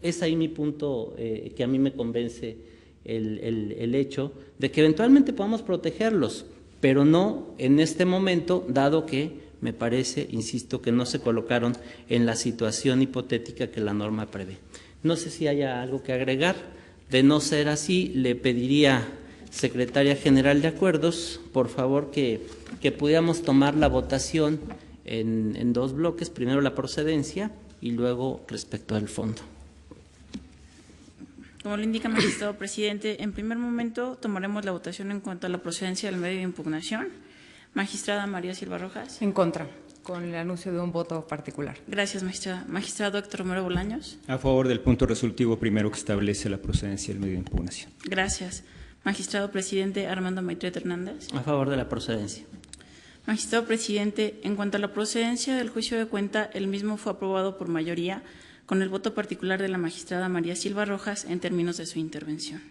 Es ahí mi punto que a mí me convence el hecho de que eventualmente podamos protegerlos, pero no en este momento, dado que me parece, insisto, que no se colocaron en la situación hipotética que la norma prevé. No sé si haya algo que agregar. De no ser así, le pediría, Secretaria General de Acuerdos, por favor que pudiéramos tomar la votación en dos bloques, primero la procedencia y luego respecto al fondo. Como lo indica el magistrado presidente, en primer momento tomaremos la votación en cuanto a la procedencia del medio de impugnación. Magistrada María Silva Rojas. En contra, con el anuncio de un voto particular. Gracias, magistrada. Magistrado Héctor Romero Bolaños. A favor del punto resolutivo primero que establece la procedencia del medio de impugnación. Gracias. Magistrado presidente Armando Maitret Hernández. A favor de la procedencia. Magistrado presidente, en cuanto a la procedencia del juicio de cuenta, el mismo fue aprobado por mayoría con el voto particular de la magistrada María Silva Rojas en términos de su intervención.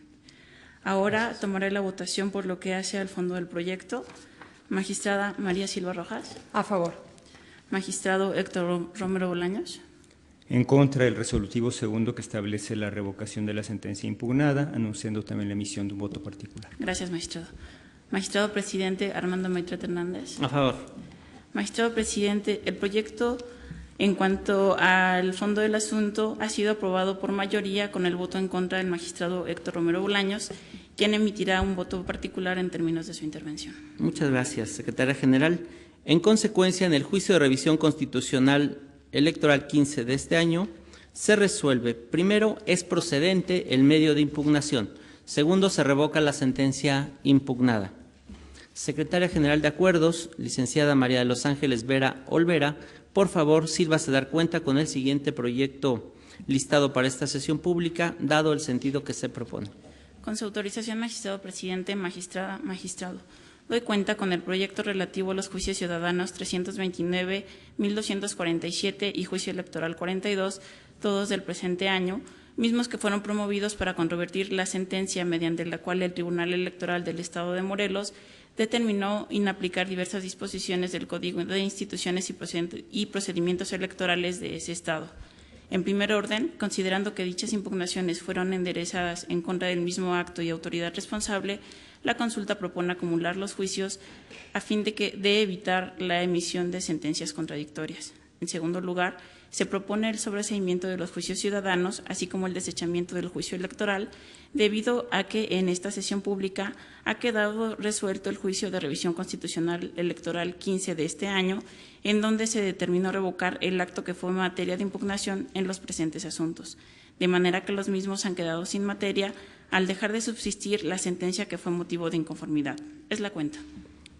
Ahora tomaré la votación por lo que hace al fondo del proyecto. Magistrada María Silva Rojas. A favor. Magistrado Héctor Romero Bolaños. En contra del resolutivo segundo que establece la revocación de la sentencia impugnada, anunciando también la emisión de un voto particular. Gracias, magistrado. Magistrado presidente Armando Maitret Hernández. A favor. Magistrado presidente, el proyecto en cuanto al fondo del asunto ha sido aprobado por mayoría con el voto en contra del magistrado Héctor Romero Bolaños, quien emitirá un voto particular en términos de su intervención. Muchas gracias, secretaria general. En consecuencia, en el juicio de revisión constitucional electoral 15 de este año, se resuelve: primero, es procedente el medio de impugnación; segundo, se revoca la sentencia impugnada. Secretaria General de Acuerdos, licenciada María de los Ángeles Vera Olvera, por favor, sírvase dar cuenta con el siguiente proyecto listado para esta sesión pública, dado el sentido que se propone. Con su autorización, magistrado presidente, magistrado, doy cuenta con el proyecto relativo a los juicios ciudadanos 329, 1247 y juicio electoral 42, todos del presente año, mismos que fueron promovidos para controvertir la sentencia mediante la cual el Tribunal Electoral del Estado de Morelos determinó inaplicar diversas disposiciones del Código de Instituciones y Procedimientos Electorales de ese Estado. En primer orden, considerando que dichas impugnaciones fueron enderezadas en contra del mismo acto y autoridad responsable, la consulta propone acumular los juicios a fin de evitar la emisión de sentencias contradictorias. En segundo lugar, se propone el sobreseimiento de los juicios ciudadanos, así como el desechamiento del juicio electoral, debido a que en esta sesión pública ha quedado resuelto el juicio de revisión constitucional electoral 15 de este año, en donde se determinó revocar el acto que fue materia de impugnación en los presentes asuntos, de manera que los mismos han quedado sin materia al dejar de subsistir la sentencia que fue motivo de inconformidad. Es la cuenta.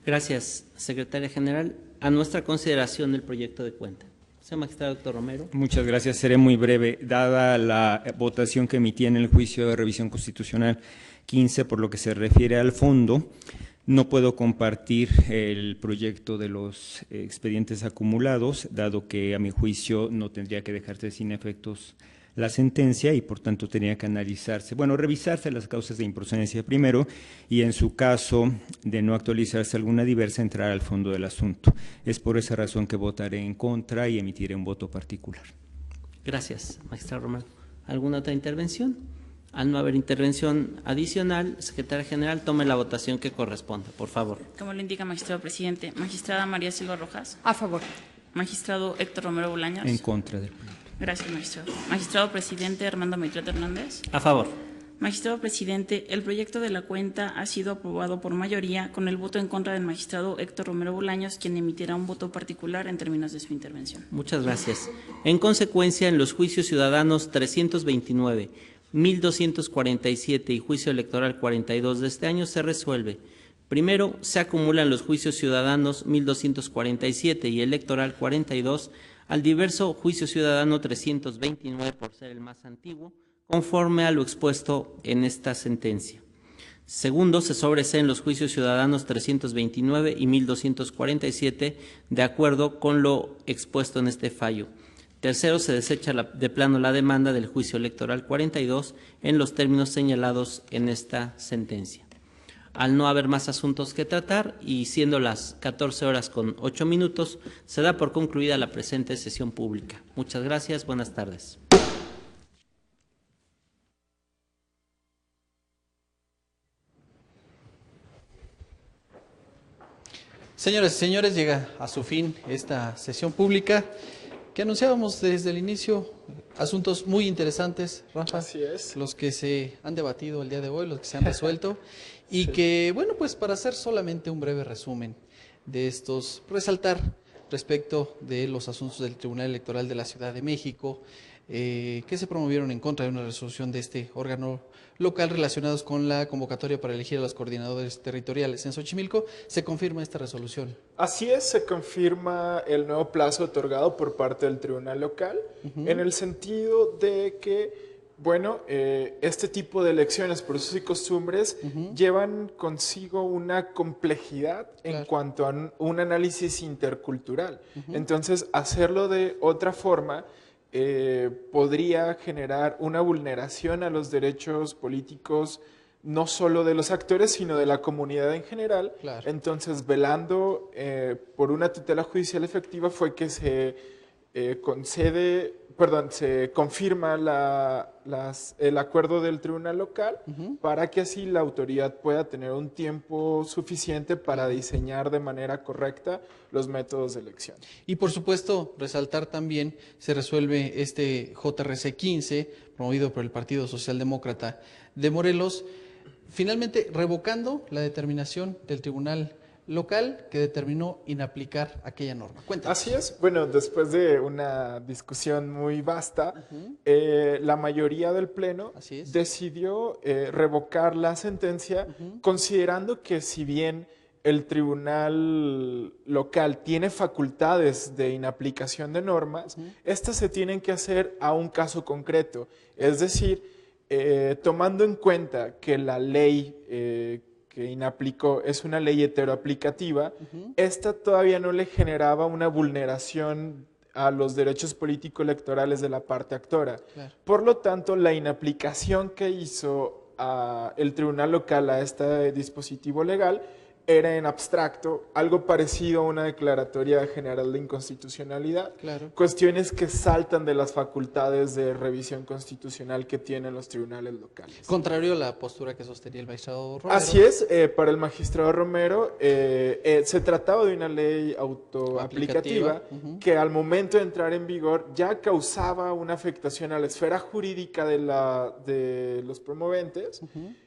Gracias, secretaria general. A nuestra consideración el proyecto de cuenta. Señor magistrado doctor Romero. Muchas gracias. Seré muy breve. Dada la votación que emití en el juicio de revisión constitucional 15, por lo que se refiere al fondo, no puedo compartir el proyecto de los expedientes acumulados, dado que a mi juicio no tendría que dejarse sin efectos la sentencia y por tanto tenía que analizarse, revisarse las causas de improcedencia primero y en su caso de no actualizarse alguna diversa entrar al fondo del asunto. Es por esa razón que votaré en contra y emitiré un voto particular. Gracias, magistrado Romero. ¿Alguna otra intervención? Al no haber intervención adicional, secretaria general, tome la votación que corresponda, por favor. Como lo indica magistrado presidente, magistrada María Silva Rojas. A favor. Magistrado Héctor Romero Bolaños. En contra del proyecto. Gracias, magistrado. Magistrado presidente Armando Maitret Hernández. A favor. Magistrado presidente, el proyecto de la cuenta ha sido aprobado por mayoría con el voto en contra del magistrado Héctor Romero Bolaños, quien emitirá un voto particular en términos de su intervención. Muchas gracias. En consecuencia, en los juicios ciudadanos 329, 1247 y juicio electoral 42 de este año se resuelve. Primero, se acumulan los juicios ciudadanos 1247 y electoral 42 al diverso juicio ciudadano 329 por ser el más antiguo, conforme a lo expuesto en esta sentencia. Segundo, se sobreseen los juicios ciudadanos 329 y 1247 de acuerdo con lo expuesto en este fallo. Tercero, se desecha de plano la demanda del juicio electoral 42 en los términos señalados en esta sentencia. Al no haber más asuntos que tratar y siendo las 14:08, se da por concluida la presente sesión pública. Muchas gracias, buenas tardes. Señoras y señores, llega a su fin esta sesión pública que anunciábamos desde el inicio. Asuntos muy interesantes, Rafa. Así es. Los que se han debatido el día de hoy, los que se han resuelto. Y sí, que, pues para hacer solamente un breve resumen de estos, resaltar respecto de los asuntos del Tribunal Electoral de la Ciudad de México, que se promovieron en contra de una resolución de este órgano local relacionados con la convocatoria para elegir a los coordinadores territoriales en Xochimilco. ¿Se confirma esta resolución? Así es, se confirma el nuevo plazo otorgado por parte del Tribunal Local, en el sentido de que este tipo de elecciones por usos y costumbres llevan consigo una complejidad en cuanto a un análisis intercultural. Entonces, hacerlo de otra forma podría generar una vulneración a los derechos políticos no solo de los actores, sino de la comunidad en general. Entonces, velando por una tutela judicial efectiva fue que se se confirma el acuerdo del tribunal local para que así la autoridad pueda tener un tiempo suficiente para diseñar de manera correcta los métodos de elección. Y por supuesto, resaltar también, se resuelve este JRC 15, promovido por el Partido Socialdemócrata de Morelos, finalmente revocando la determinación del tribunal local que determinó inaplicar aquella norma. Cuéntanos. Así es. Bueno, después de una discusión muy vasta, la mayoría del Pleno decidió revocar la sentencia, considerando que si bien el tribunal local tiene facultades de inaplicación de normas, estas se tienen que hacer a un caso concreto. Es decir, tomando en cuenta que la ley que inaplicó es una ley heteroaplicativa, esta todavía no le generaba una vulneración a los derechos político-electorales de la parte actora. Claro. Por lo tanto, la inaplicación que hizo el tribunal local a este dispositivo legal era en abstracto, algo parecido a una declaratoria general de inconstitucionalidad, cuestiones que saltan de las facultades de revisión constitucional que tienen los tribunales locales. Contrario a la postura que sostenía el magistrado Romero. Así es, para el magistrado Romero se trataba de una ley autoaplicativa que al momento de entrar en vigor ya causaba una afectación a la esfera jurídica de los promoventes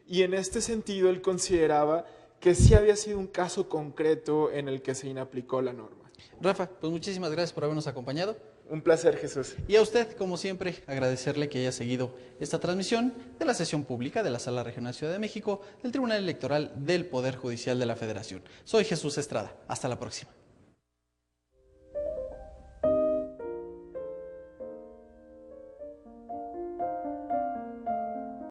y en este sentido él consideraba que sí había sido un caso concreto en el que se inaplicó la norma. Rafa, pues muchísimas gracias por habernos acompañado. Un placer, Jesús. Y a usted, como siempre, agradecerle que haya seguido esta transmisión de la sesión pública de la Sala Regional Ciudad de México del Tribunal Electoral del Poder Judicial de la Federación. Soy Jesús Estrada. Hasta la próxima.